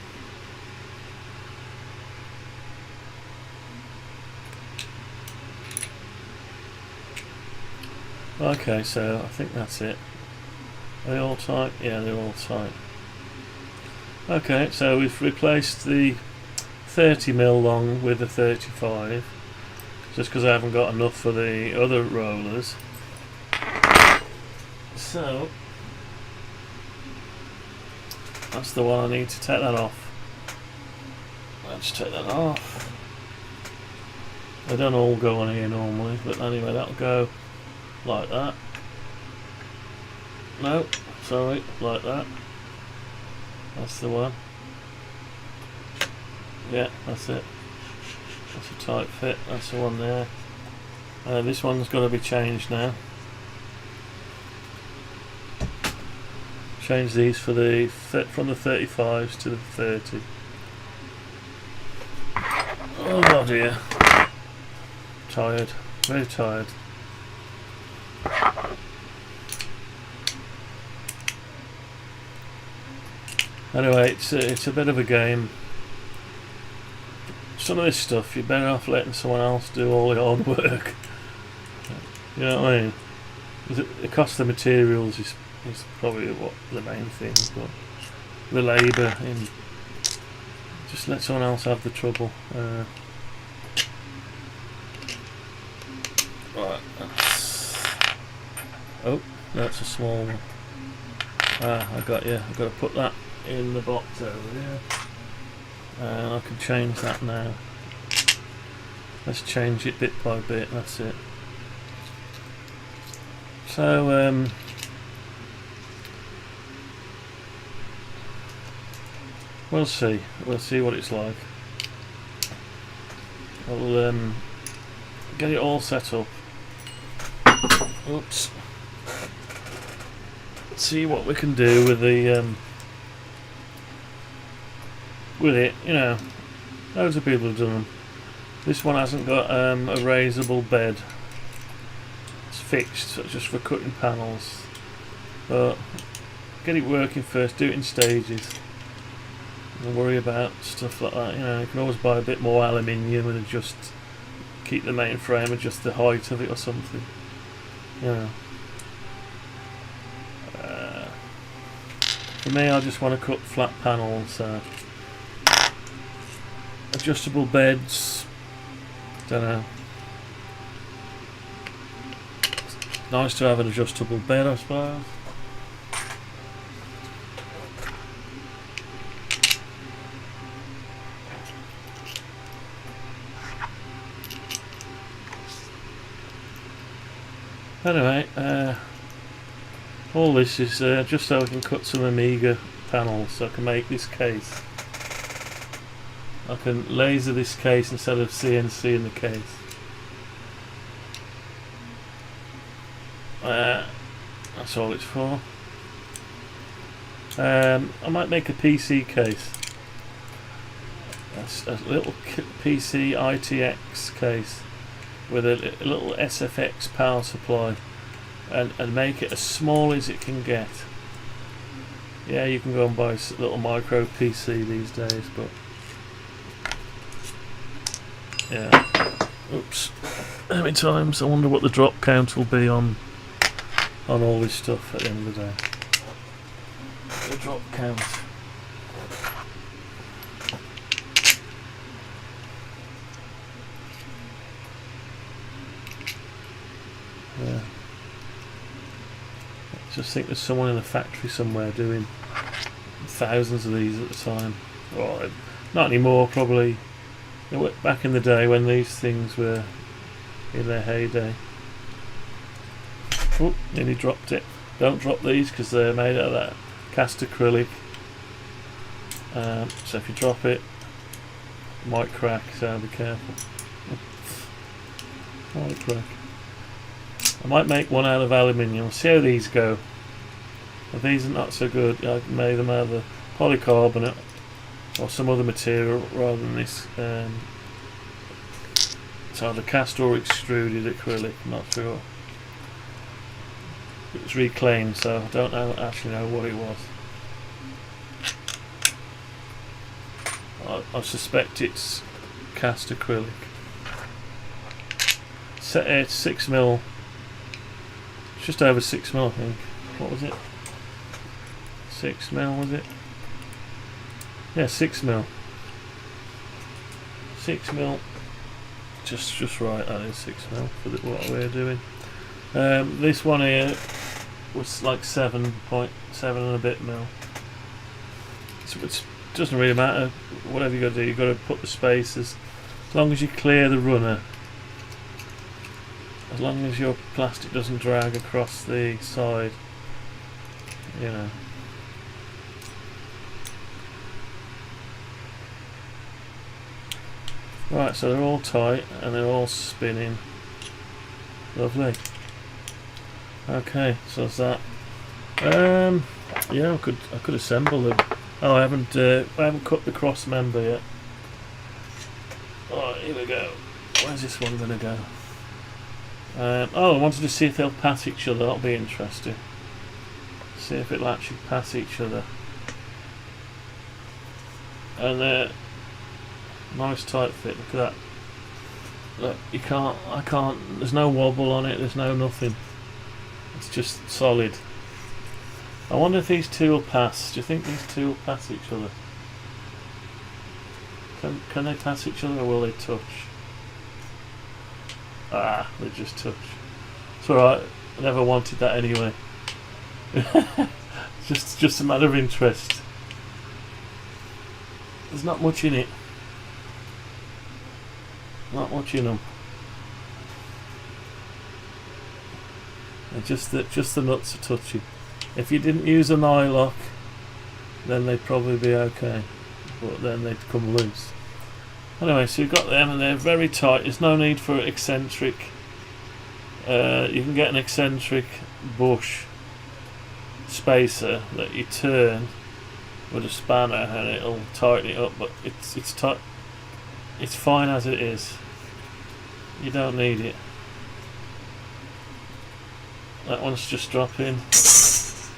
Okay, so I think that's it. Are they all tight? Yeah, they're all tight. Okay, so we've replaced the 30mm long with the 35, just because I haven't got enough for the other rollers. So that's the one I need to take that off. Let's take that off. They don't all go on here normally, but anyway, that'll go like that. No, sorry, like that. That's the one. Yeah, that's it. That's a tight fit. That's the one there. This one's got to be changed now. Change these for the from the 35s to the 30. Oh dear. Tired. Very tired. Anyway, it's a bit of a game. Some of this stuff you're better off letting someone else do all the hard work. You know what I mean? The cost of materials is probably what the main thing, but the labour in just let someone else have the trouble. Right, oh, that's a small one. I got you. I've got to put that in the box over there. And I can change that now. Let's change it bit by bit, that's it. So, we'll see what it's like. I'll get it all set up. Oops. See what we can do with the with it, you know. Loads of people have done them. This one hasn't got a raisable bed. It's fixed, so it's just for cutting panels. But get it working first, do it in stages. Don't worry about stuff like that, you know. You can always buy a bit more aluminium and adjust, keep the main frame, adjust the height of it or something. You know. For me, I just want to cut flat panels. Adjustable beds, Don't know. Nice to have an adjustable bed, I suppose. Anyway, all this is just so I can cut some Amiga panels so I can make this case. I can laser this case instead of CNC in the case. That's all it's for. I might make a PC case. A little PC ITX case with a little SFX power supply, and make it as small as it can get. Yeah, you can go and buy a little micro PC these days, but yeah. Oops. How many times? I wonder what the drop count will be on all this stuff at the end of the day. The drop count. Yeah. I just think there's someone in the factory somewhere doing thousands of these at a time. Or not anymore, probably. Back in the day when these things were in their heyday. Oh, nearly dropped it. Don't drop these because they're made out of that cast acrylic. So if you drop it, it might crack, so be careful. Might crack. I might make one out of aluminium. See how these go. If these are not so good, I can make them out of polycarbonate or some other material rather than this. It's either cast or extruded acrylic. I'm not sure. It was reclaimed, so I don't actually know what it was. I suspect it's cast acrylic. It's 6mm. It's just over 6mm, I think. What was it? 6mm, was it? Yeah, 6mm. 6mm. Just right, that is 6mm for what we're doing. This one here was like 7.7 and a bit mil. So it doesn't really matter. Whatever you got to do, you got to put the spacers. As long as you clear the runner. As long as your plastic doesn't drag across the side, you know. Right, so they're all tight and they're all spinning. Lovely. Okay, so that's that. Yeah, I could assemble them. Oh, I haven't cut the cross member yet. Alright, here we go. Where's this one gonna go? Oh, I wanted to see if they'll pass each other. That'll be interesting. See if it'll actually pass each other. And nice tight fit. Look at that. Look, I can't. There's no wobble on it. There's no nothing. It's just solid. I wonder if these two will pass. Do you think these two will pass each other? Can they pass each other, or will they touch? Ah, they just touch. It's alright. I never wanted that anyway. just a matter of interest. There's not much in it. Not much in them. And just the nuts are touchy. If you didn't use an eye lock, then they'd probably be okay. But then they'd come loose. Anyway, so you've got them and they're very tight. There's no need for eccentric. You can get an eccentric bush spacer that you turn with a spanner and it'll tighten it up, but it's tight. It's fine as it is. You don't need it. That one's just dropping.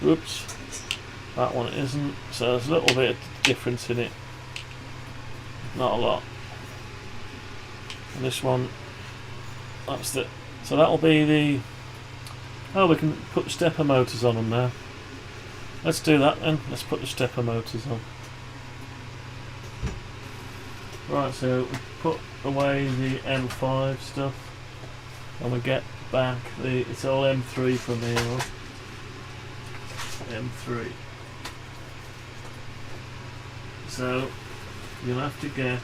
Oops. That one isn't. So there's a little bit of difference in it. Not a lot. And this one, that's the. So that'll be the. Oh, we can put stepper motors on them now. Let's do that then. Let's put the stepper motors on. Right, so we put away the M5 stuff and we get back it's all M3 from here on. M3. So you'll have to get,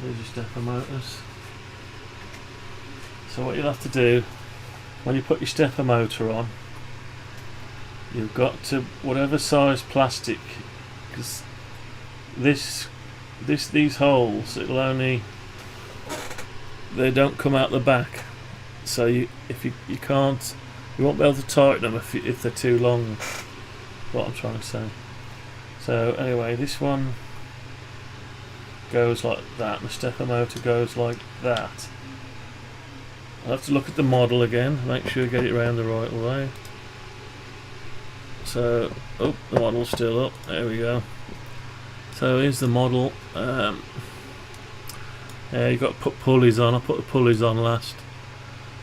there's your stepper motors. So what you'll have to do when you put your stepper motor on, you've got to, whatever size plastic, because these holes, it'll only, they don't come out the back, so you can't, you won't be able to tighten them if they're too long. What I'm trying to say. So anyway, this one goes like that, and the stepper motor goes like that. I'll have to look at the model again, make sure you get it around the right way. So, oh, the model's still up, there we go. So here's the model. Yeah, you've got to put pulleys on. I put the pulleys on last.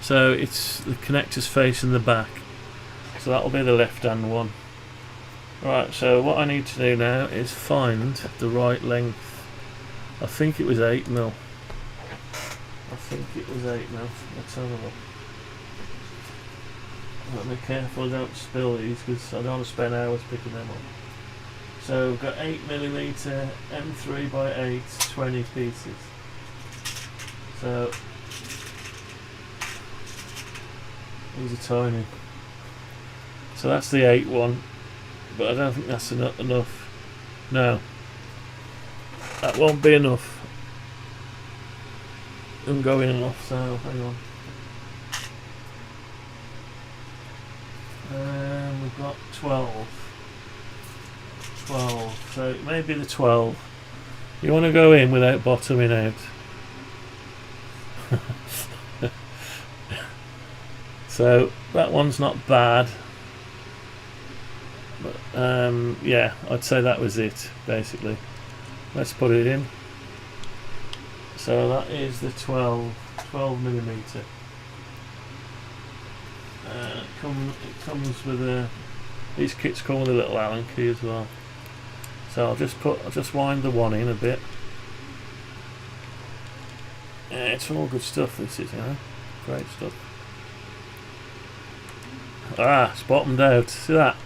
So it's the connectors facing the back. So that'll be the left hand one. Right, so what I need to do now is find the right length. I think it was 8mm. I think it was 8mm. Let's have a look. I've got to be careful I don't spill these because I don't want to spend hours picking them up. So we've got 8mm M3 by 8, 20 pieces. So these are tiny. So that's the 8 one, but I don't think that's enough. No, that won't be enough. Doesn't go in enough. So hang on. We've got 12. So it may be the 12. You want to go in without bottoming out. So that one's not bad, but yeah, I'd say that was it basically. Let's put it in. So that is the 12mm. It comes with a, these kits come with a little Allen key as well. So I'll just wind the one in a bit. Yeah, it's all good stuff, this is, you know, great stuff. Ah, it's bottomed out. See that?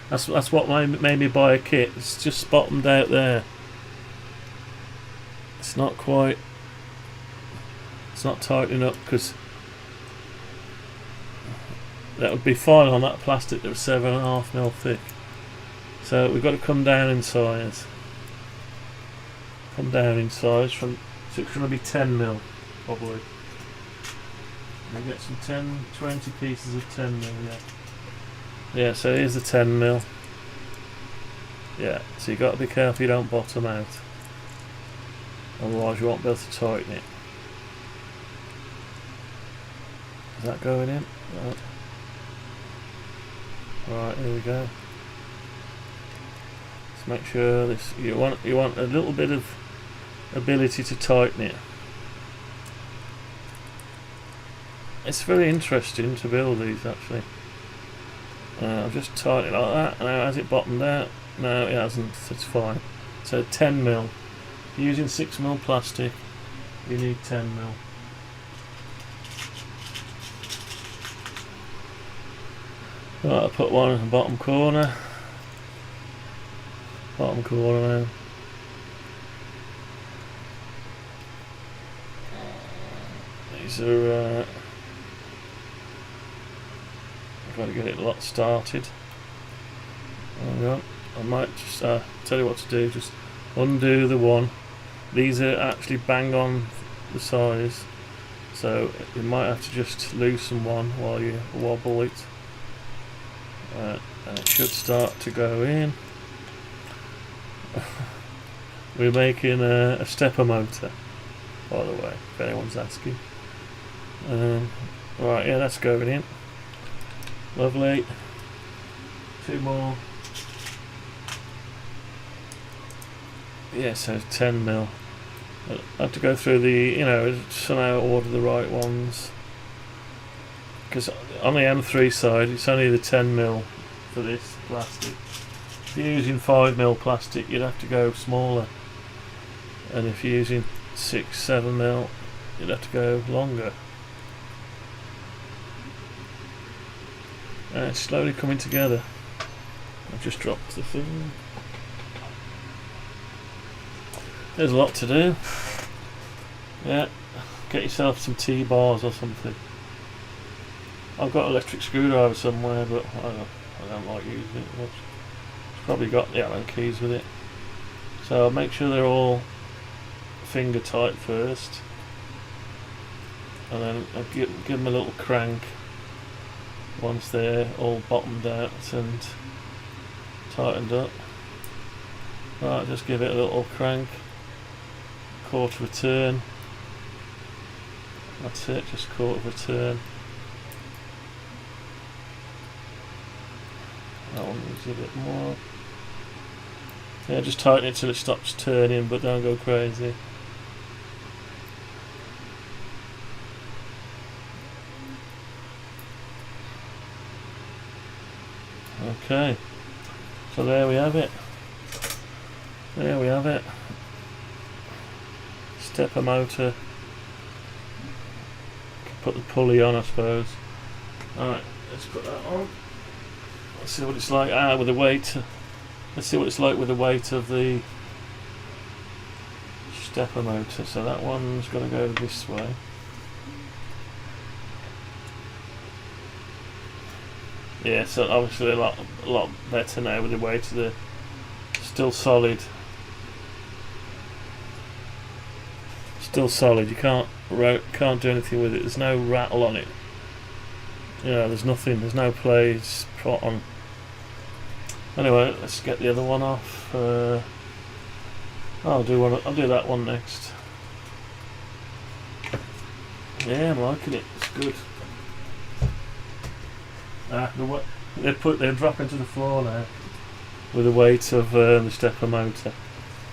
That's what made me buy a kit. It's just bottomed out there. It's not quite. It's not tightening up because that would be fine on that plastic that was 7.5mm thick. So we've got to come down in size. Come down in size from. So it's going to be 10mm probably. We get some 20 pieces of 10mm, yeah. Yeah, so here's the 10mm. Yeah, so you've got to be careful you don't bottom out. Otherwise you won't be able to tighten it. Is that going in? Right. Right, here we go. Let's make sure this, you want a little bit of ability to tighten it. It's very interesting to build these actually. I'll just tighten it like that. Now has it bottomed out? No, it hasn't. It's fine. So 10mm. Using 6mm plastic, you need 10mm. Right, I'll put one in the bottom corner. Bottom corner now. These are I've got to get it a lot started. Hang on. I might just tell you what to do. Just undo the one. These are actually bang on the size, so you might have to just loosen one while you wobble it. And it should start to go in. We're making a stepper motor, by the way, if anyone's asking. Right, yeah, that's going in. Lovely. 2 more. Yeah, so 10mm. I have to go through the, you know, somehow order the right ones. Because on the M3 side, it's only the 10mm for this plastic. If you're using 5mm plastic, you'd have to go smaller, and if you're using 6-7mm, you'd have to go longer. And it's slowly coming together. I've just dropped the thing. There's a lot to do. Yeah, get yourself some T-bars or something. I've got an electric screwdriver somewhere, but I don't like using it much. It's probably got the Allen keys with it. So make sure they're all finger tight first, and then I'll give them a little crank once they're all bottomed out and tightened up. Right, just give it a little crank, quarter of a turn. That's it, just quarter of a turn. That one needs a bit more. Yeah, just tighten it till it stops turning, but don't go crazy. Okay, so there we have it. There we have it. Stepper motor. Put the pulley on, I suppose. Alright, let's put that on. Let's see what it's like. With the weight. Let's see what it's like with the weight of the stepper motor. So that one's going to go this way. Yeah, so obviously a lot better now with the weight of the. Still solid. Still solid. You can't do anything with it. There's no rattle on it. Yeah, there's nothing. There's no play. It's put on. Anyway, let's get the other one off. I'll do that one next. Yeah, I'm liking it. It's good. They're dropping to the floor now with the weight of the stepper motor.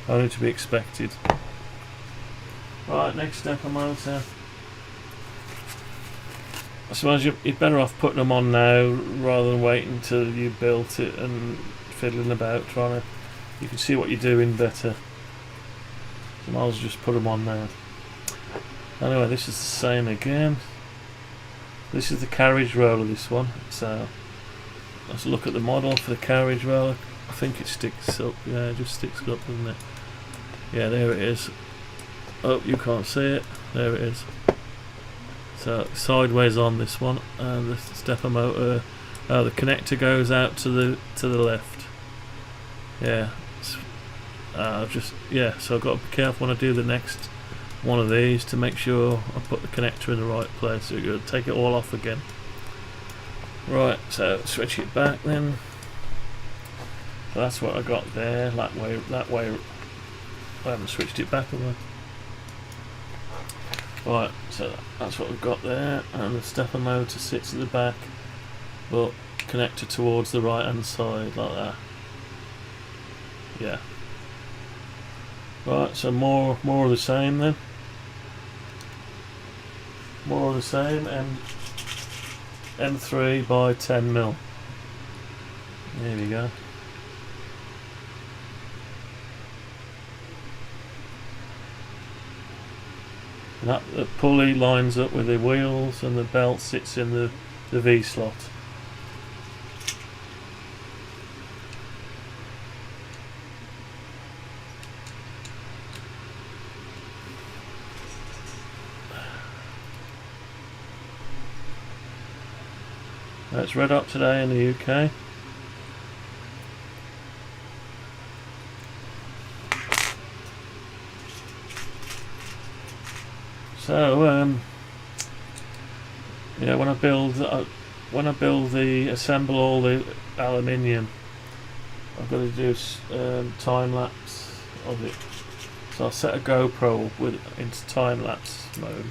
Only to be expected. Right, next stepper motor. I suppose you're better off putting them on now rather than waiting until you built it and fiddling about trying to. You can see what you're doing better. So I might as well just put them on now. Anyway, this is the same again. This is the carriage roller, this one. So let's look at the model for the carriage roller. I think it sticks up. Yeah, it just sticks up, doesn't it? Yeah, there it is. Oh, you can't see it. There it is. So sideways on this one, and the stepper motor. The connector goes out to the left. Yeah. So I've got to be careful when I do the next one of these to make sure I put the connector in the right place. So you're going to take it all off again. Right. So switch it back then. So that's what I got there. That way. I haven't switched it back, have I? Right, so that's what we've got there, and the stepper motor sits at the back, but connected towards the right hand side, like that. Yeah. Right, so more of the same then. More of the same, M3 by 10mm. There we go. That the pulley lines up with the wheels, and the belt sits in the V slot. It's red up today in the UK. So yeah, when I assemble all the aluminium, I've got to do time lapse of it. So I'll set a GoPro into time lapse mode,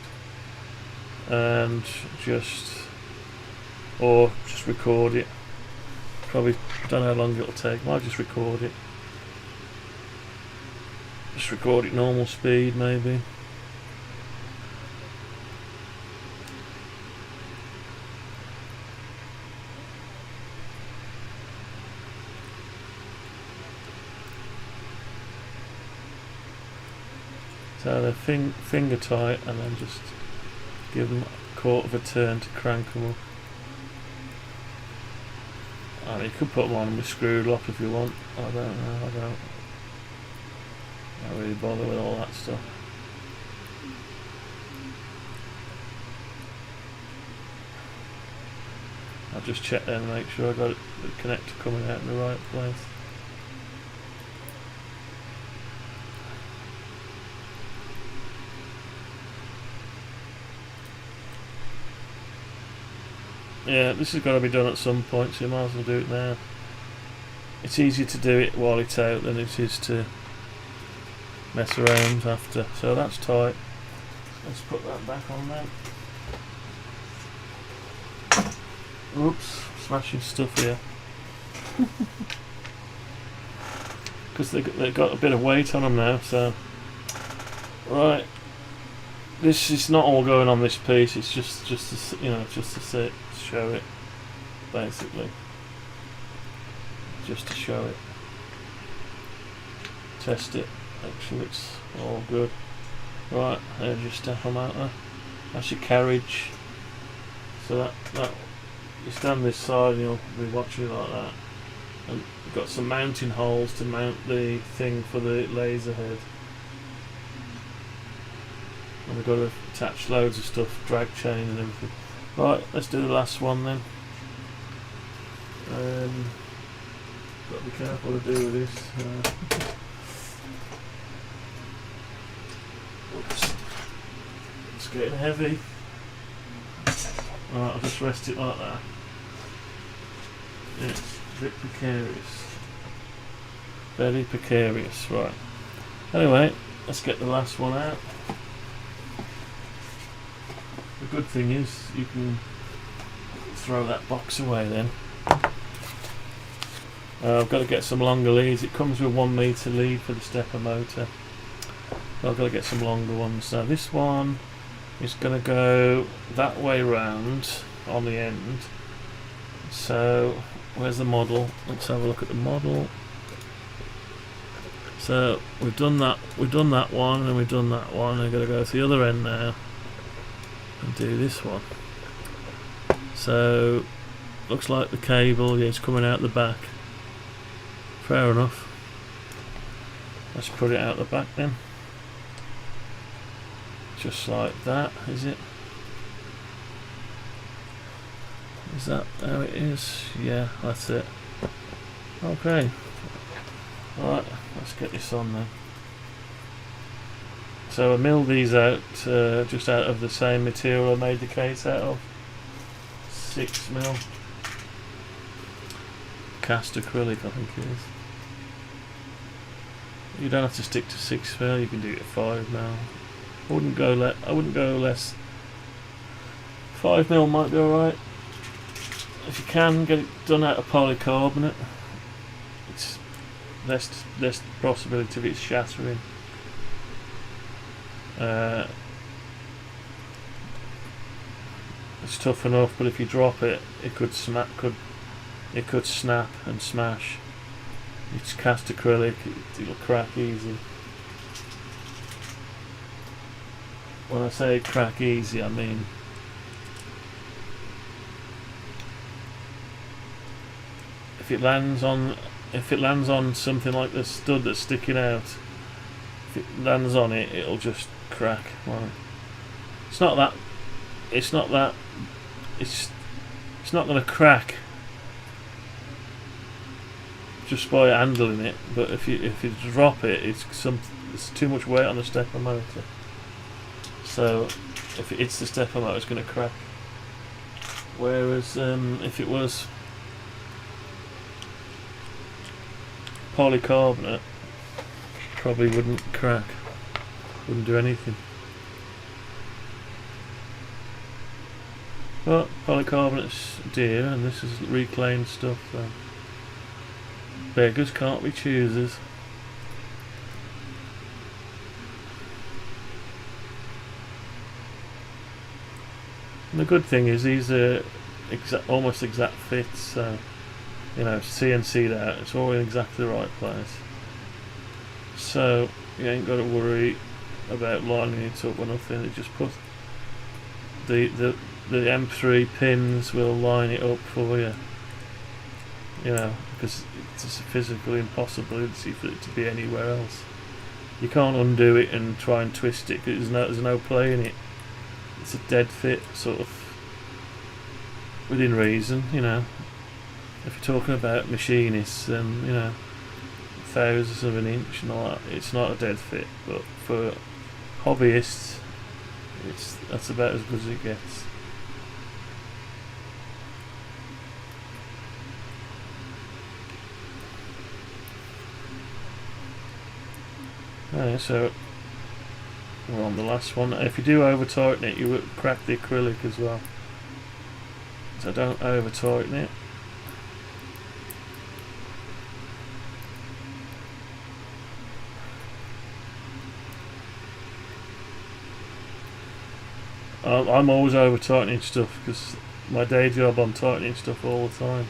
and just record it. Probably don't know how long it'll take. Might just record it. Just record it normal speed maybe. So they're finger tight, and then just give them a quarter of a turn to crank them up. I mean, you could put them on with screw lock if you want. I don't know, I don't really bother with all that stuff. I'll just check then and make sure I got it, the connector coming out in the right place. Yeah, this has got to be done at some point, so you might as well do it now. It's easier to do it while it's out than it is to mess around after. So that's tight. Let's put that back on there. Oops, smashing stuff here. Because they've got a bit of weight on them now, so... Right. This is not all going on this piece, it's just to, you know, just to show it, basically. Just to show it. Test it, make sure it's all good. Right, there's your stepper. That's your carriage. So that you stand this side and you'll be watching it like that. And you've got some mounting holes to mount the thing for the laser head. And we've got to attach loads of stuff, drag chain and everything. Right, let's do the last one then. Got to be careful what to do with this. Oops. It's getting heavy. Right, I'll just rest it like that. It's a bit precarious. Very precarious, right. Anyway, let's get the last one out. The good thing is you can throw that box away then. I've got to get some longer leads. It comes with 1 meter lead for the stepper motor. I've got to get some longer ones. So this one is going to go that way round on the end. So where's the model? Let's have a look at the model. So we've done that one and we've done that one. I've got to go to the other end now and do this one. So looks like the cable, yeah, it's coming out the back. Fair enough. Let's put it out the back then. Just like that, is it? Is that how it is? Yeah, that's it. Okay. Alright, let's get this on then. So I milled these out just out of the same material I made the case out of. 6mm. Cast acrylic, I think it is. You don't have to stick to 6mm, you can do it at 5mm. I wouldn't go less. 5mm might be alright. If you can get it done out of polycarbonate, it's less possibility of it shattering. It's tough enough, but if you drop it, it could snap and smash. It's cast acrylic, it'll crack easy. When I say crack easy, I mean if it lands on something like the stud that's sticking out, if it lands on it, it'll just crack. Right. It's not going to crack just by handling it, but if you drop it, it's too much weight on the stepper motor. So if it hits the stepper motor, it's going to crack. Whereas if it was polycarbonate, probably wouldn't crack, wouldn't do anything. But polycarbonate's dear, and this is reclaimed stuff. So beggars can't be choosers. And the good thing is these are almost exact fits, so you know, CNC'd out, it's all in exactly the right place. So you ain't got to worry about lining it up or nothing. They just put the M3 pins will line it up for you. You know, because it's a physical impossibility for it to be anywhere else. You can't undo it and try and twist it because there's no play in it. It's a dead fit, sort of, within reason, you know. If you're talking about machinists, then, you know, thousandths of an inch and all that, it's not a dead fit. But for hobbyists, that's about as good as it gets. So we're on the last one. If you do over tighten it, you will crack the acrylic as well. So don't over tighten it. I'm always over tightening stuff because my day job I'm tightening stuff all the time,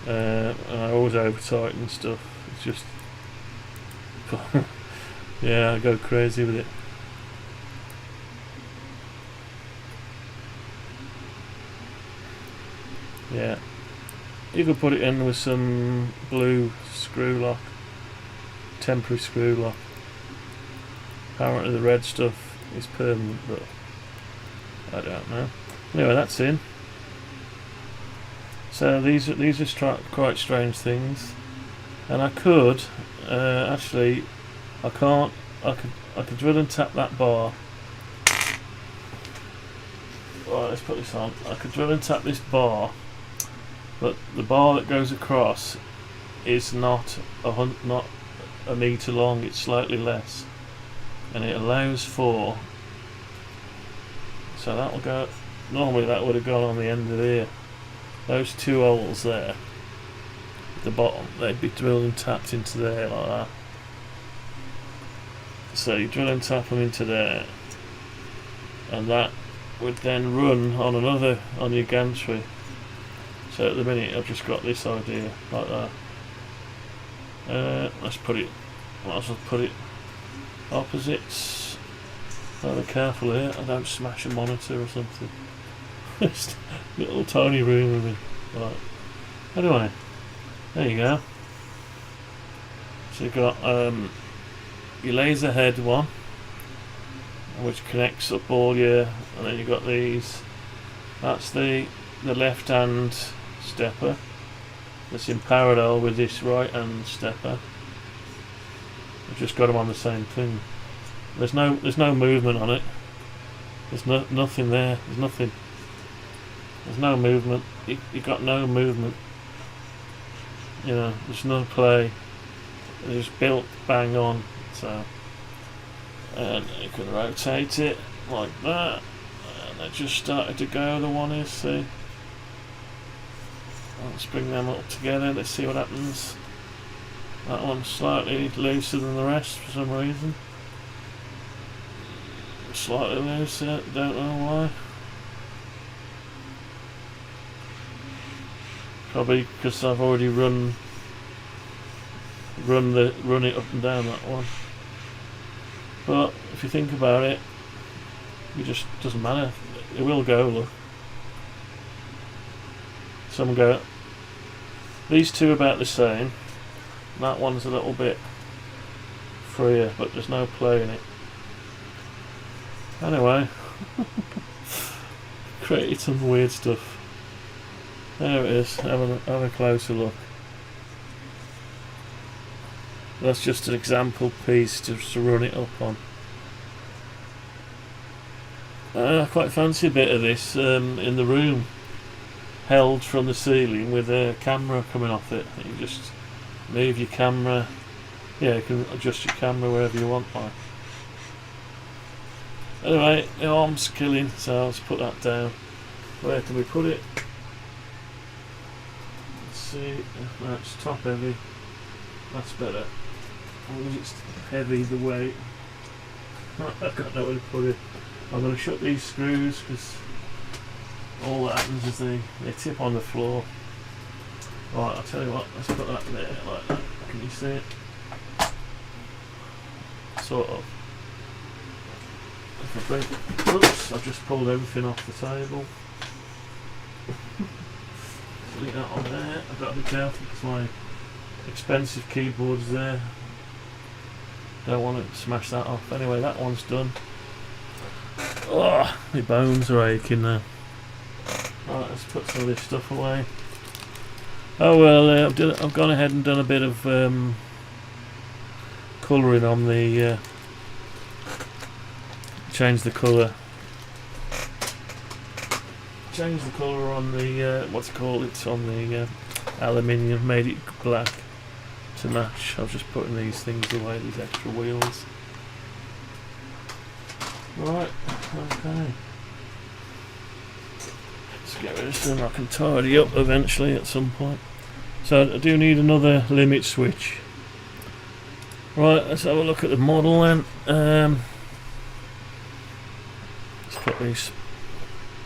and I always over tighten stuff. It's just yeah, I go crazy with it. Yeah, you could put it in with some blue screw lock, temporary screw lock. Apparently the red stuff is permanent, but I don't know. Anyway, that's in. So these are quite strange things, and I could actually, I can't. I could drill and tap that bar. Right, let's put this on. I could drill and tap this bar, but the bar that goes across is not a metre long. It's slightly less, and it allows for. So that will go. Normally that would have gone on the end of here. Those two holes there, at the bottom, they'd be drilled and tapped into there like that. So you drill and tap them into there, and that would then run on your gantry. So at the minute I've just got this idea like that. Let's put it. Might as well put it opposites. Be careful here, I don't smash a monitor or something. Just a little tiny room with me. Right. Anyway, there you go. So you've got your laser head one, which connects up all your, and then you've got these. That's the left hand stepper that's in parallel with this right hand stepper. I've just got them on the same thing. There's no movement on it. There's nothing there. There's nothing. There's no movement. You got no movement. You know, there's no play. It's just built bang on. So, and you can rotate it like that, and it just started to go. The one is, see. Let's bring them up together. Let's see what happens. That one's slightly looser than the rest for some reason. Slightly looser, don't know why. Probably because I've already run it up and down that one. But if you think about it, it just doesn't matter. It will go, look. Some go. These two are about the same. That one's a little bit freer, but there's no play in it. Anyway, created some weird stuff. There it is. Have a closer look. That's just an example piece to run it up on. I quite fancy a bit of this in the room, held from the ceiling with a camera coming off it. You just move your camera. Yeah, you can adjust your camera wherever you want. Like. Anyway, the arm's killing, so let's put that down. Where can we put it? Let's see. That's top heavy. That's better. Or it's heavy the weight. I've got nowhere to put it. I'm going to shut these screws because all that happens is they tip on the floor. Right, I'll tell you what, let's put that there like that. Can you see it? Sort of. Oops, I've just pulled everything off the table. Leave that on there. I've got to be careful because my expensive keyboard's there. Don't want to smash that off. Anyway, that one's done. Oh, my bones are aching now. Right, let's put some of this stuff away. Oh well, I've gone ahead and done a bit of colouring on the. Change the colour. Change the colour on the what's it called? It's on the aluminium. Made it black to match. I was just putting these things away. These extra wheels. Right. Okay. Let's get rid of some. I can tidy up eventually at some point. So I do need another limit switch. Right. Let's have a look at the model then. Put these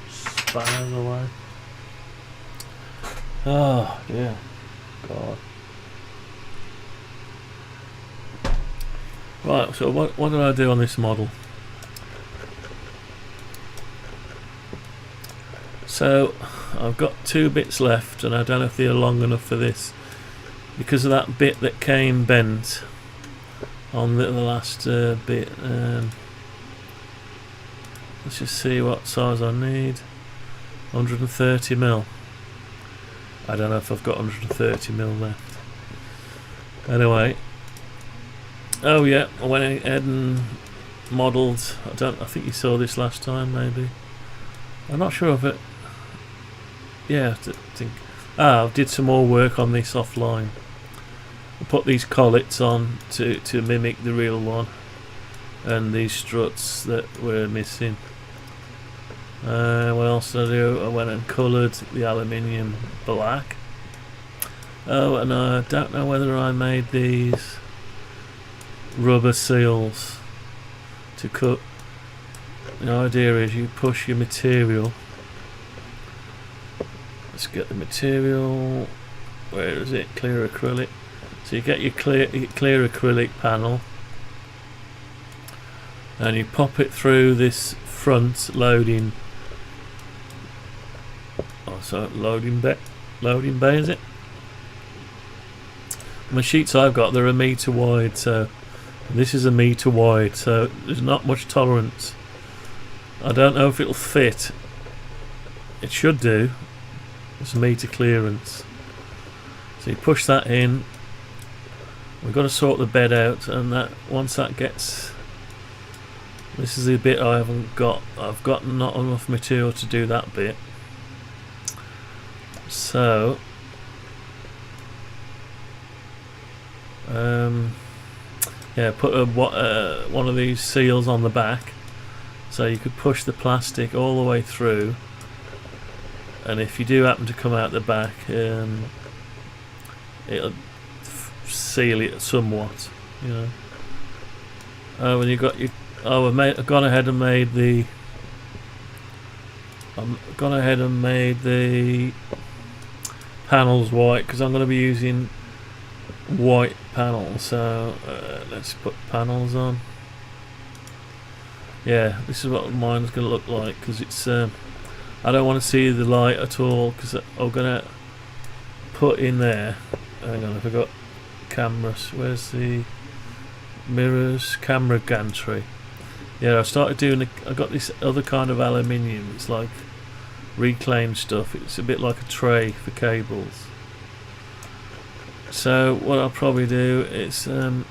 spanners away. Oh dear God. Right, so what did I do on this model? So I've got 2 bits left and I don't know if they're long enough for this because of that bit that came bent on the last bit. Let's just see what size I need. 130mm. I don't know if I've got 130mm left. Anyway. Oh yeah, I went ahead and modelled. I think you saw this last time maybe. I'm not sure of it. Yeah, I think. I did some more work on this offline. I put these collets on to mimic the real one. And these struts that were missing. What else did I do? I went and coloured the aluminium black. Oh, and I don't know whether I made these rubber seals to cut. The idea is you push your material. Let's get the material. Where is it? Clear acrylic. So you get your clear acrylic panel. And you pop it through this front loading. Oh, so loading bay is it? The sheets I've got, they're 1 metre wide, so this is 1 metre wide, so there's not much tolerance. I don't know if it'll fit. It should do. It's 1 metre clearance. So you push that in. We've got to sort the bed out, and that once that gets. This is the bit I haven't got. I've got not enough material to do that bit. So yeah, put one of these seals on the back so you could push the plastic all the way through, and if you do happen to come out the back, it'll seal it somewhat, you know. Oh, and you got your. Oh, I've gone ahead and made the. Panels white because I'm going to be using white panels. So let's put panels on. Yeah, this is what mine's going to look like because it's. I don't want to see the light at all because I'm going to put in there. Hang on, I forgot cameras. Where's the mirrors? Camera gantry. Yeah, I started doing. I got this other kind of aluminium. It's like reclaimed stuff. It's a bit like a tray for cables. So what I'll probably do is, don't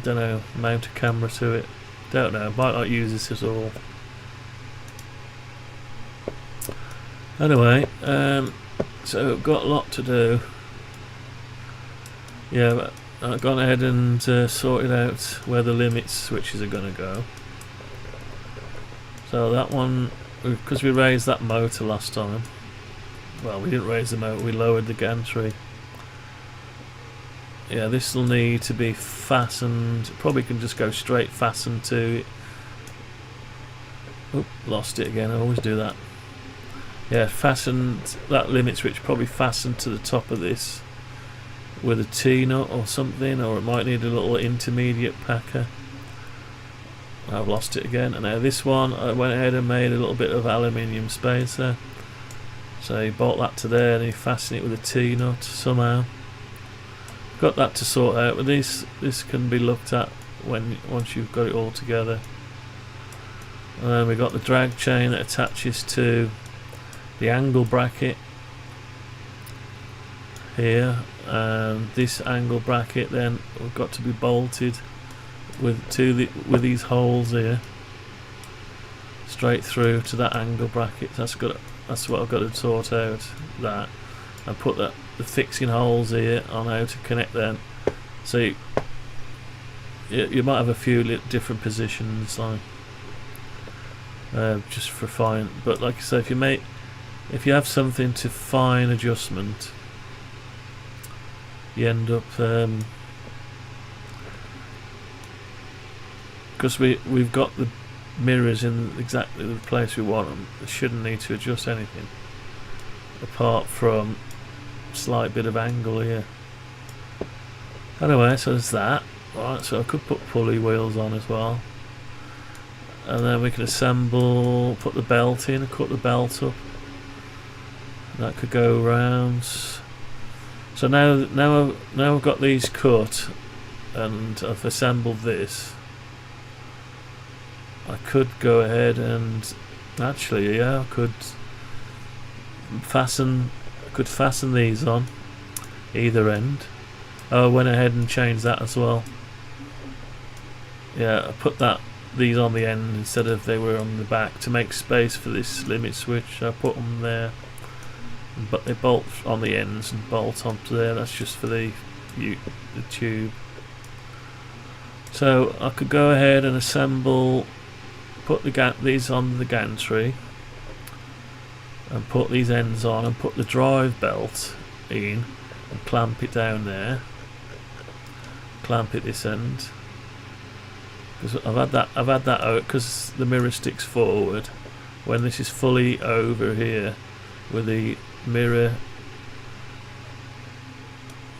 know, mount a camera to it. Don't know. Might not use this at all. Anyway, so I've got a lot to do. Yeah, but I've gone ahead and sorted out where the limit switches are going to go. So that one, because we raised that motor last time. Well, we didn't raise the motor, we lowered the gantry. Yeah, this will need to be fastened. Probably can just go straight fastened to it. Oop, lost it again, I always do that. Yeah, fastened, that limit switch probably fastened to the top of this with a T-nut or something, or it might need a little intermediate packer. I've lost it again. And now this one, I went ahead and made a little bit of aluminium spacer. So you bolt that to there and you fasten it with a T-nut somehow. Got that to sort out, but this can be looked at once you've got it all together. And then we've got the drag chain that attaches to the angle bracket here, and this angle bracket then we've got to be bolted with these holes here straight through to that angle bracket. That's what I've got to sort out, that, and put the fixing holes here on how to connect them. So you might have a few different positions, like just for fine. But like I say, if you have something to fine adjustment, you end up because we've got the mirrors in exactly the place we want them. We shouldn't need to adjust anything apart from a slight bit of angle here. Anyway, so there's that. Right, so I could put pulley wheels on as well, and then we can assemble, put the belt in and cut the belt up. That could go around. So now I've got these cut and I've assembled this. I could go ahead and actually, yeah, I could fasten these on either end. Oh, I went ahead and changed that as well. Yeah, I put these on the end instead of they were on the back to make space for this limit switch. I put them there, but they bolt on the ends and bolt onto there. That's just for the tube. So I could go ahead and assemble, put these on the gantry and put these ends on and put the drive belt in and clamp it down there. Clamp it this end, because I've had that out because the mirror sticks forward. When this is fully over here with the mirror,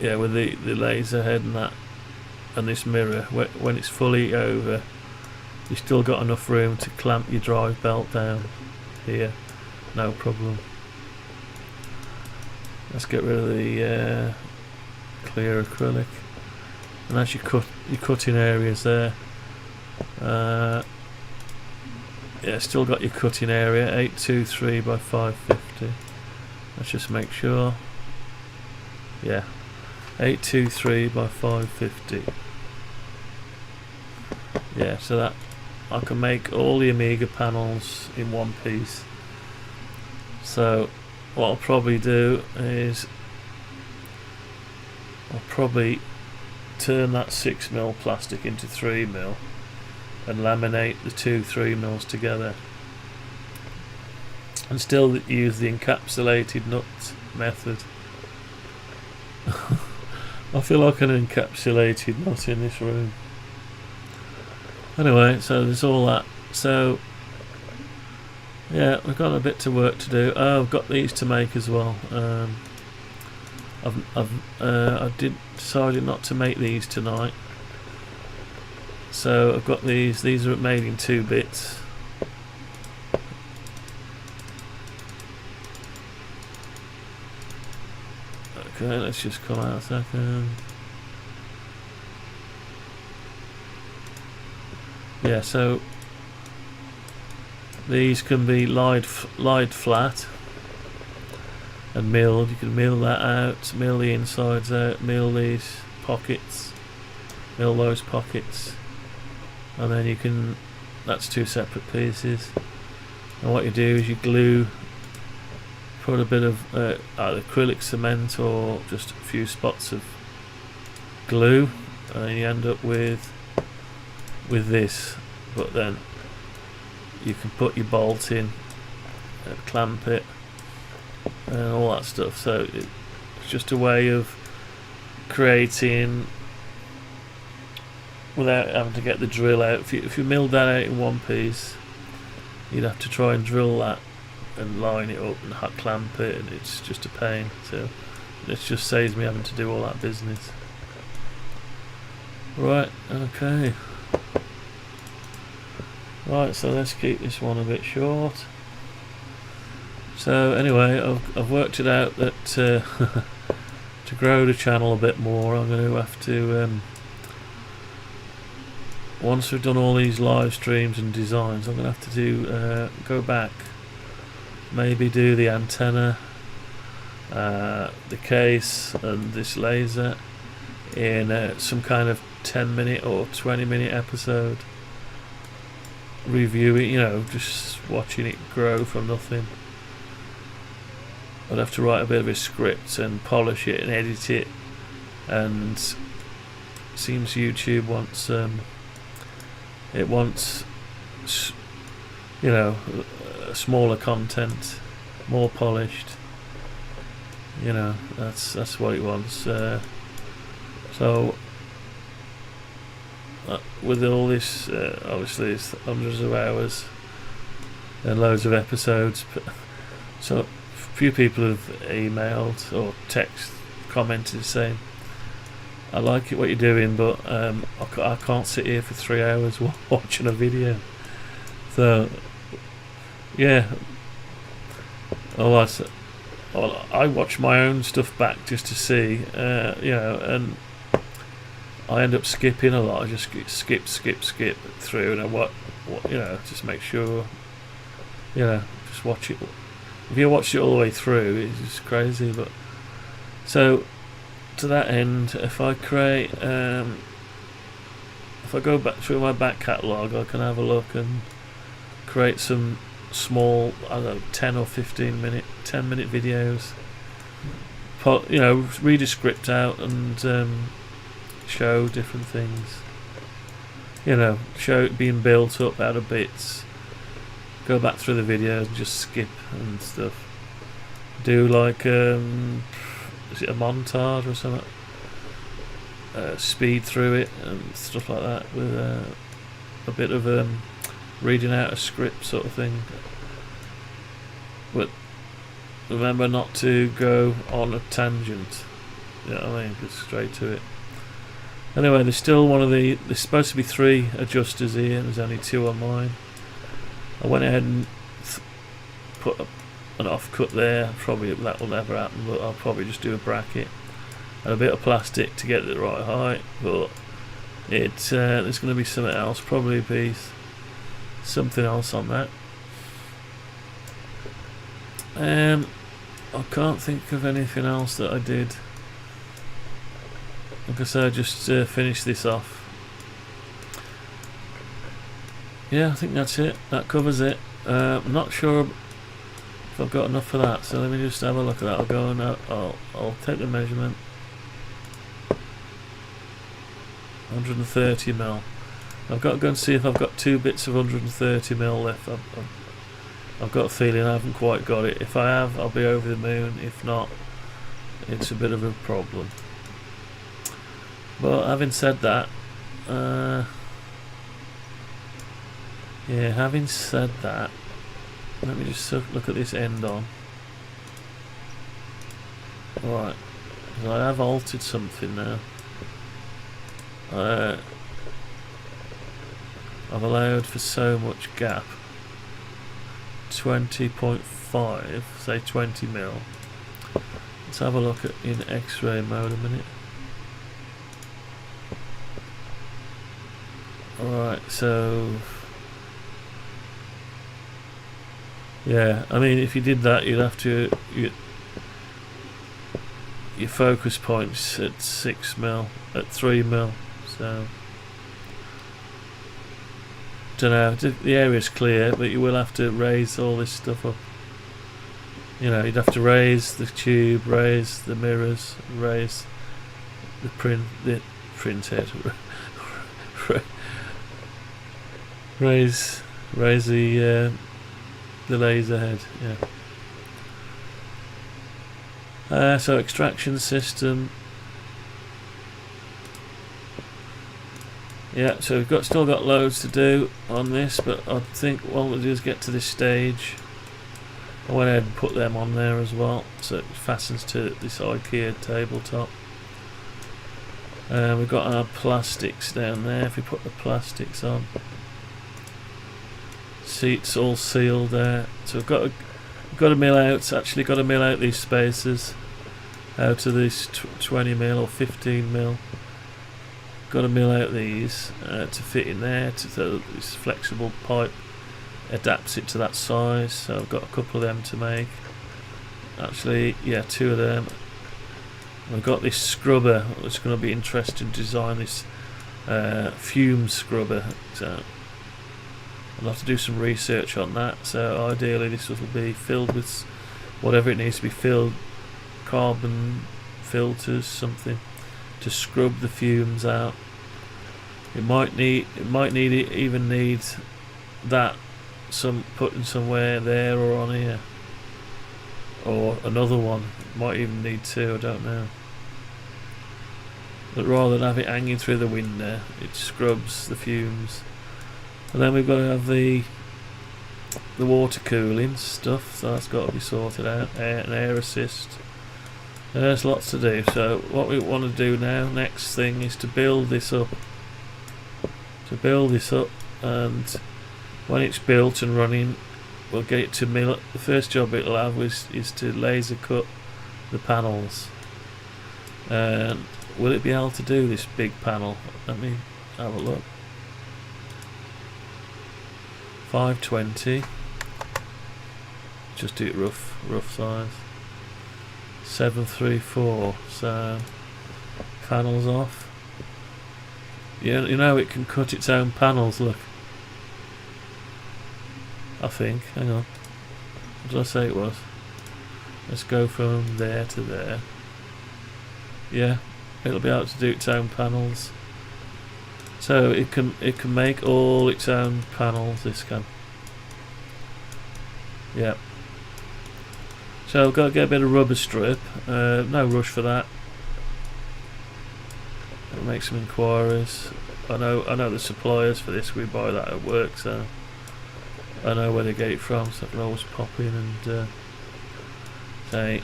yeah, with the laser head and that, and this mirror, when it's fully over, you've still got enough room to clamp your drive belt down here, no problem. Let's get rid of the clear acrylic, and that's your cutting areas there. Yeah, still got your cutting area, 823 by 550. Let's just make sure. Yeah, 823 by 550. Yeah, so that I can make all the Amiga panels in one piece. So what I'll probably do is I'll probably turn that 6mm plastic into 3mm and laminate the two 3mm together, and still use the encapsulated nut method. I feel like an encapsulated nut in this room. Anyway, so there's all that. So yeah, we've got a bit to work to do. Oh, I've got these to make as well. I decided not to make these tonight. So I've got these. These are made in 2 bits. Okay, let's just come out a second. Yeah, so these can be lied flat and milled. You can mill that out, mill the insides out, mill these pockets, mill those pockets, and then you can, that's 2 separate pieces. And what you do is you glue, put a bit of either acrylic cement or just a few spots of glue, and you end up with this. But then you can put your bolt in and clamp it and all that stuff. So it's just a way of creating without having to get the drill out. If you milled that out in one piece, you'd have to try and drill that and line it up and clamp it, and it's just a pain. So it just saves me having to do all that business. Right, okay. Right, so let's keep this one a bit short. So anyway, I've worked it out that to grow the channel a bit more, I'm going to have to, once we've done all these live streams and designs, I'm going to have to do go back, maybe do the antenna, the case and this laser in some kind of 10-minute or 20-minute episode, reviewing, you know, just watching it grow from nothing. I'd have to write a bit of a script and polish it and edit it, and it seems YouTube wants it wants, you know, smaller content, more polished. You know, that's what it wants. So with all this, obviously it's hundreds of hours and loads of episodes. So a few people have emailed or text commented saying, I like it what you're doing, but I can't sit here for 3 hours watching a video. So yeah, I watch my own stuff back just to see, you know, and I end up skipping a lot. I just skip through, and what you know, just make sure, you know, just watch it. If you watch it all the way through, it's just crazy. But so to that end, if I create, if I go back through my back catalogue, I can have a look and create some small, I don't know, 10 or 15 minute, 10-minute videos. You know, read a script out and show different things. You know, show it being built up out of bits. Go back through the video and just skip and stuff. Do like, is it a montage or something? Speed through it and stuff like that with a bit of reading out a script sort of thing. But remember not to go on a tangent. You know what I mean? Get straight to it. Anyway, there's still there's supposed to be 3 adjusters here, and there's only 2 on mine. I went ahead and put an offcut there. Probably that will never happen, but I'll probably just do a bracket and a bit of plastic to get it the right height. But there's going to be something else, probably a piece, something else on that. I can't think of anything else that I did. Like I said, I just finished this off. Yeah, I think that's it. That covers it. I'm not sure if I've got enough for that, so let me just have a look at that. I'll go and I'll take the measurement. 130mm. I've got to go and see if I've got 2 bits of 130mm left. I've got a feeling I haven't quite got it. If I have, I'll be over the moon. If not, it's a bit of a problem. But having said that, yeah, having said that, let me just look at this end on. Right, so I have altered something now. I've allowed for so much gap. 20.5, say 20mm. Let's have a look at in X-ray mode a minute. Alright, so yeah, I mean, if you did that, you'd have to your focus points at 6mm, at 3mm. So don't know. The area's clear, but you will have to raise all this stuff up. You know, you'd have to raise the tube, raise the mirrors, raise the print head, raise the laser head. Yeah. So extraction system. Yeah, so we've still got loads to do on this, but I think what we'll do is get to this stage. I went ahead and put them on there as well, so it fastens to this IKEA tabletop. We've got our plastics down there. If we put the plastics on, seats all sealed there. So I've got to mill out. Actually, got to mill out these spacers out of this 20 mil or 15 mil. Got to mill out these to fit in there. So this flexible pipe adapts it to that size. So I've got a couple of them to make. Actually, yeah, 2 of them. I've got this scrubber. It's going to be interesting to design this fume scrubber. So I'll have to do some research on that. So ideally this will be filled with whatever it needs to be filled, carbon filters, something to scrub the fumes out. It might need even need that putting somewhere there or on here, or another one. Might even need 2, I don't know. But rather than have it hanging through the window, it scrubs the fumes. And then we've got to have the water cooling stuff, so that's got to be sorted out. An air assist. There's lots to do. So what we want to do now, next thing, is to build this up. And when it's built and running, we'll get it to mill. The first job it'll have is to laser cut the panels. And will it be able to do this big panel? Let me have a look. 520. Just do it rough size. 734. So panels off. Yeah, you know it can cut its own panels. Look. I think. Hang on. What did I say it was? Let's go from there to there. Yeah, it'll be able to do its own panels. So it can make all its own panels. This can. Yeah. So I've got to get a bit of rubber strip. No rush for that. I'll make some inquiries. I know the suppliers for this. We buy that at work, so I know where they get it from. So I can always pop in and say,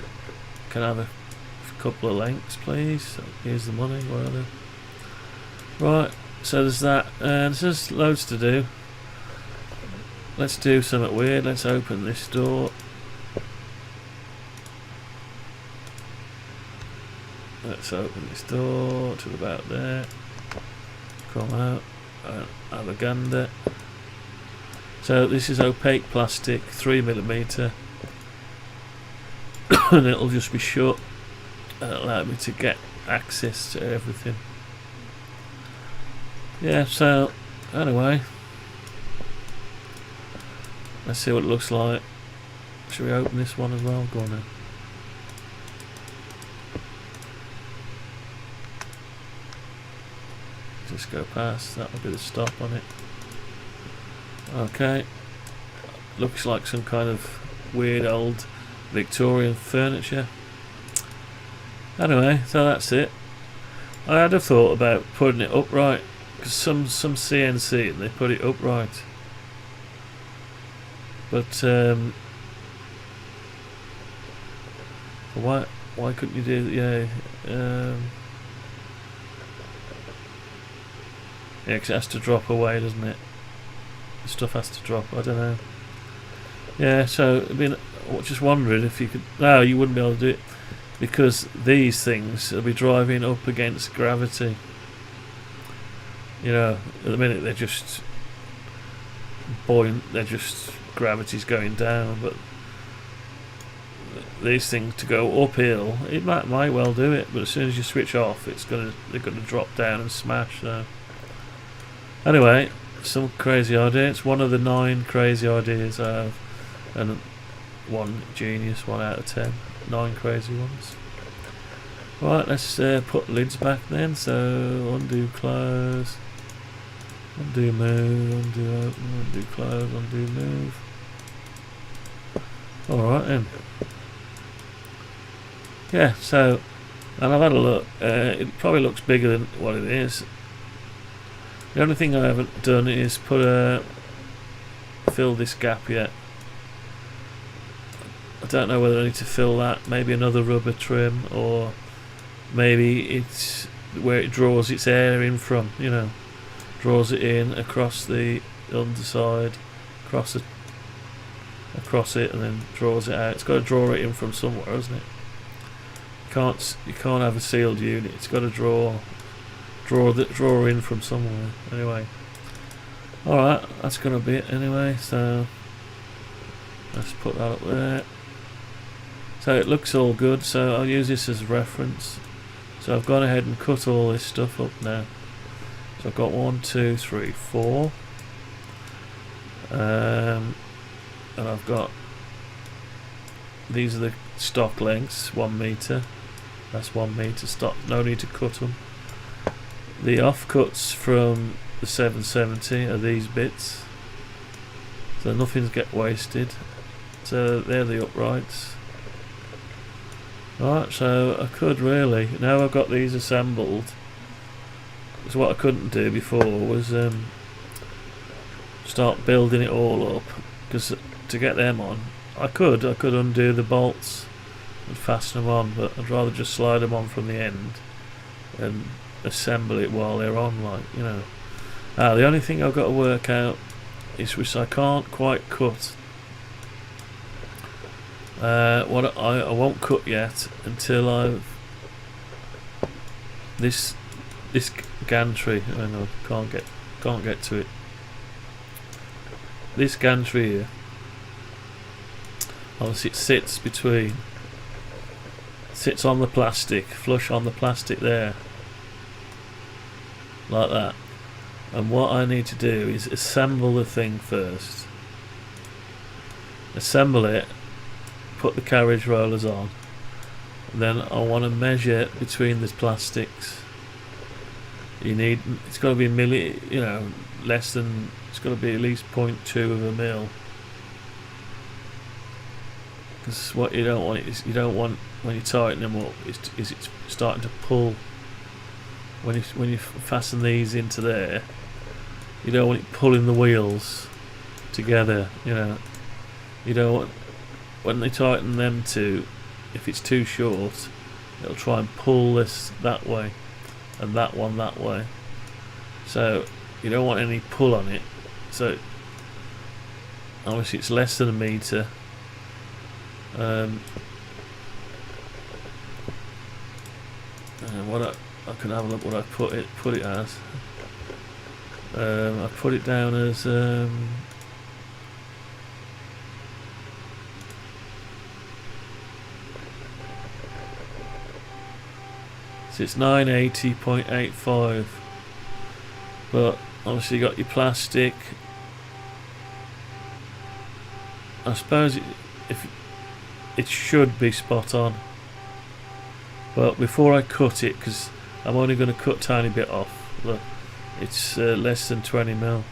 "Can I have a couple of lengths, please? So here's the money." Whatever. Right. So there's that, and there's loads to do. Let's do something weird. Let's open this door. Let's open this door to about there. Come out and have a gander. So this is opaque plastic, 3mm, and it'll just be shut and allow me to get access to everything. Yeah, so anyway, let's see what it looks like. Should we open this one as well? Go on then. Just go past, that'll be the stop on it. Okay, looks like some kind of weird old Victorian furniture. Anyway, so that's it. I had a thought about putting it upright, because some CNC they put it upright, but why couldn't you do that? Yeah, yeah, because it has to drop away, doesn't it? The stuff has to drop. I don't know. Yeah, so I mean, just wondering if you could. No, you wouldn't be able to do it because these things will be driving up against gravity. You know, at the minute they're just buoyant. They're just gravity's going down, but these things to go uphill, it might well do it. But as soon as you switch off, they're gonna drop down and smash. So. Anyway, some crazy idea. It's one of the 9 crazy ideas I have, and one genius, 1 out of 10. 9 crazy ones. Right, let's put lids back then. So undo, close, undo, move, undo, open, undo, close, undo, move. All right then. Yeah. So, and I've had a look. It probably looks bigger than what it is. The only thing I haven't done is fill this gap yet. I don't know whether I need to fill that. Maybe another rubber trim, or maybe it's where it draws its air in from. You know, draws it in across the underside, across it and then draws it out. It's got to draw it in from somewhere, hasn't it? You can't have a sealed unit. It's got to draw in from somewhere. Anyway, all right, that's gonna be it anyway. So let's put that up there. So it looks all good. So I'll use this as a reference. So I've gone ahead and cut all this stuff up now. So I've got 1, 2, 3, 4. And I've got, these are the stock lengths, 1 meter. That's 1 meter stock. No need to cut them. The offcuts from the 770 are these bits. So nothing's get wasted. So they're the uprights. Right, so I could really, now I've got these assembled, so what I couldn't do before was start building it all up, because to get them on, I could undo the bolts and fasten them on, but I'd rather just slide them on from the end and assemble it while they're on, like, you know. The only thing I've got to work out is, which I can't quite cut. What I won't cut yet until I've this gantry. I know, can't get to it. This gantry here, obviously it sits on the plastic, flush on the plastic there, like that. And what I need to do is assemble the thing first. Assemble it, put the carriage rollers on, and then I want to measure between the plastics. It's got to be less than, it's got to be at least 0.2 of a mil. Because what you don't want is, you don't want, when you tighten them up, is it's starting to pull. When you fasten these into there, you don't want it pulling the wheels together. You know, you don't want, when they tighten them to, if it's too short, it'll try and pull this that way and that one that way. So you don't want any pull on it. So obviously it's less than a meter. What I can have a look what I put it as. I put it down as so it's 980.85, but obviously you got your plastic. I suppose it should be spot on, but before I cut it, because I'm only going to cut a tiny bit off, look, it's less than 20 mil.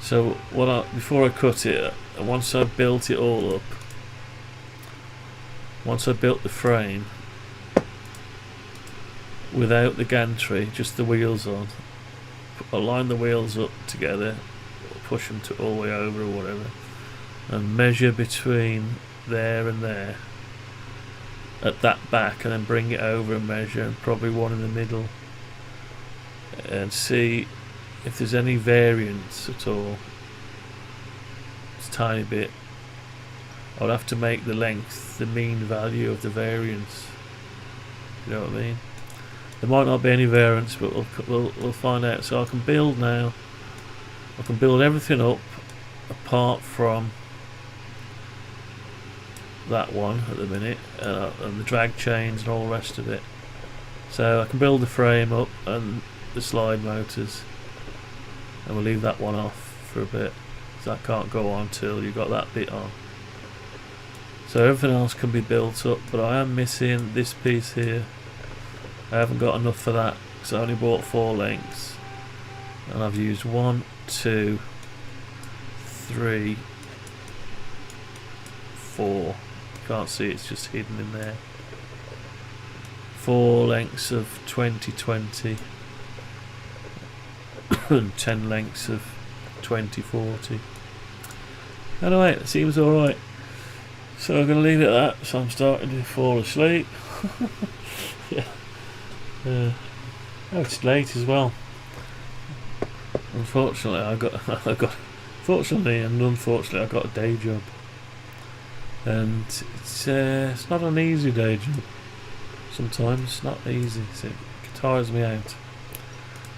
So before I cut it, once I built it all up, once I built the frame without the gantry, just the wheels on, align the wheels up together, push them to all the way over or whatever, and measure between there and there at that back, and then bring it over and measure, and probably one in the middle, and see if there's any variance at all. It's a tiny bit. I'll have to make the length the mean value of the variance. You know what I mean? There might not be any variance, but we'll find out. So I can build now. I can build everything up apart from that one at the minute, and the drag chains and all the rest of it. So I can build the frame up and the slide motors, and we'll leave that one off for a bit, so that can't go on till you've got that bit on. So everything else can be built up, but I am missing this piece here. I haven't got enough for that, because I only bought 4 lengths, and I've used 1, 2, 3, 4. Can't see, it's just hidden in there. 4 lengths of 2020 and 10 lengths of 2040. Anyway, it seems alright. So I'm going to leave it at that. So I'm starting to fall asleep. Yeah. Oh, it's late as well. Unfortunately, I got Fortunately and unfortunately, I got a day job, and it's not an easy day job. Sometimes it's not easy, so it tires me out.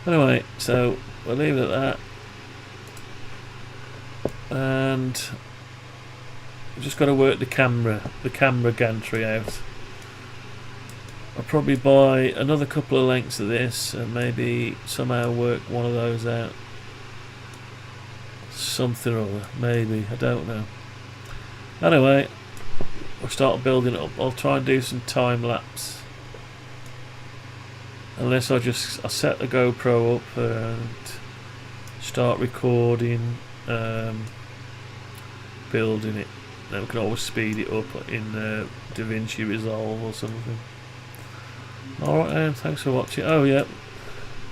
Anyway, so we'll leave it at that, and I've just got to work the camera gantry out. I'll probably buy another couple of lengths of this and maybe somehow work one of those out. Something or other, maybe, I don't know. Anyway, we'll start building it up. I'll try and do some time lapse. Unless I set the GoPro up and start recording, building it. Then we can always speed it up in DaVinci Resolve or something. Alright then, thanks for watching. Oh yeah,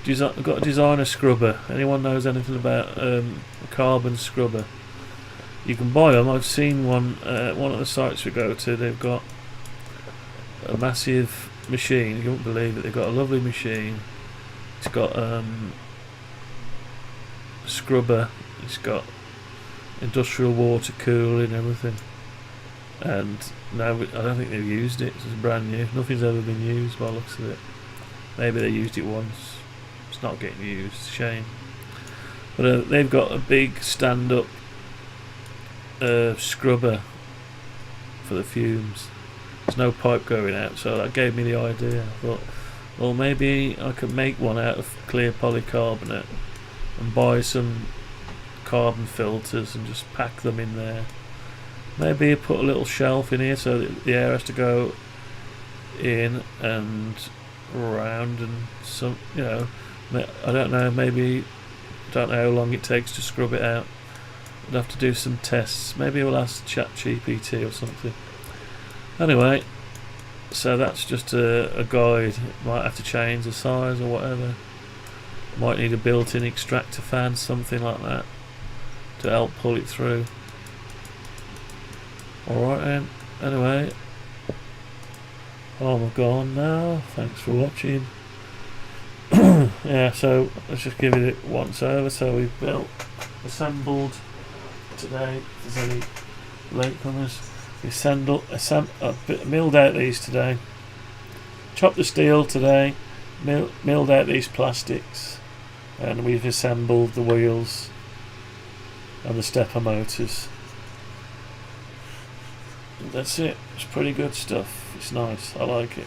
I've got a designer scrubber. Anyone knows anything about a carbon scrubber? You can buy them. I've seen one of the sites we go to. They've got a massive machine. You won't believe it. They've got a lovely machine. It's got a scrubber. It's got industrial water cooling and everything. And no, I don't think they've used it. It's brand new. Nothing's ever been used by the looks of it. Maybe they used it once. It's not getting used. Shame. But they've got a big stand-up scrubber for the fumes. There's no pipe going out, so that gave me the idea. I thought, well, maybe I could make one out of clear polycarbonate and buy some carbon filters and just pack them in there. Maybe put a little shelf in here so that the air has to go in and around, and some, you know, I don't know, maybe, don't know how long it takes to scrub it out. I'd have to do some tests. Maybe we'll ask ChatGPT or something. Anyway, so that's just a guide. Might have to change the size or whatever. Might need a built-in extractor fan, something like that, to help pull it through. Alright then, anyway, I'm gone now. Thanks for watching. Yeah, so let's just give it once over. So we've assembled today. If there's any latecomers, we milled out these today. Chopped the steel today. Milled out these plastics, and we've assembled the wheels and the stepper motors. That's it. It's pretty good stuff. It's nice. I like it.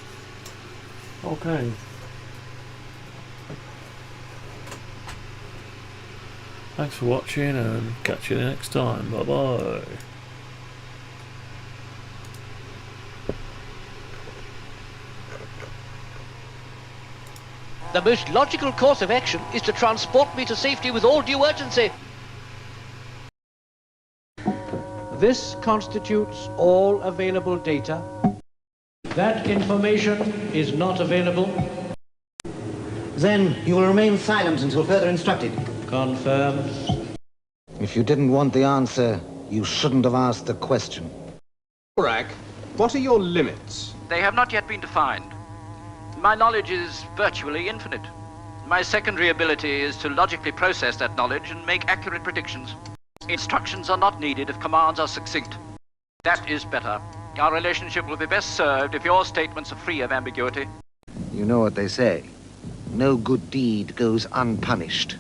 Okay. Thanks for watching, and catch you next time. Bye bye. The most logical course of action is to transport me to safety with all due urgency. This constitutes all available data. That information is not available. Then you will remain silent until further instructed. Confirmed. If you didn't want the answer, you shouldn't have asked the question. Korak, what are your limits? They have not yet been defined. My knowledge is virtually infinite. My secondary ability is to logically process that knowledge and make accurate predictions. Instructions are not needed if commands are succinct. That is better. Our relationship will be best served if your statements are free of ambiguity. You know what they say. No good deed goes unpunished.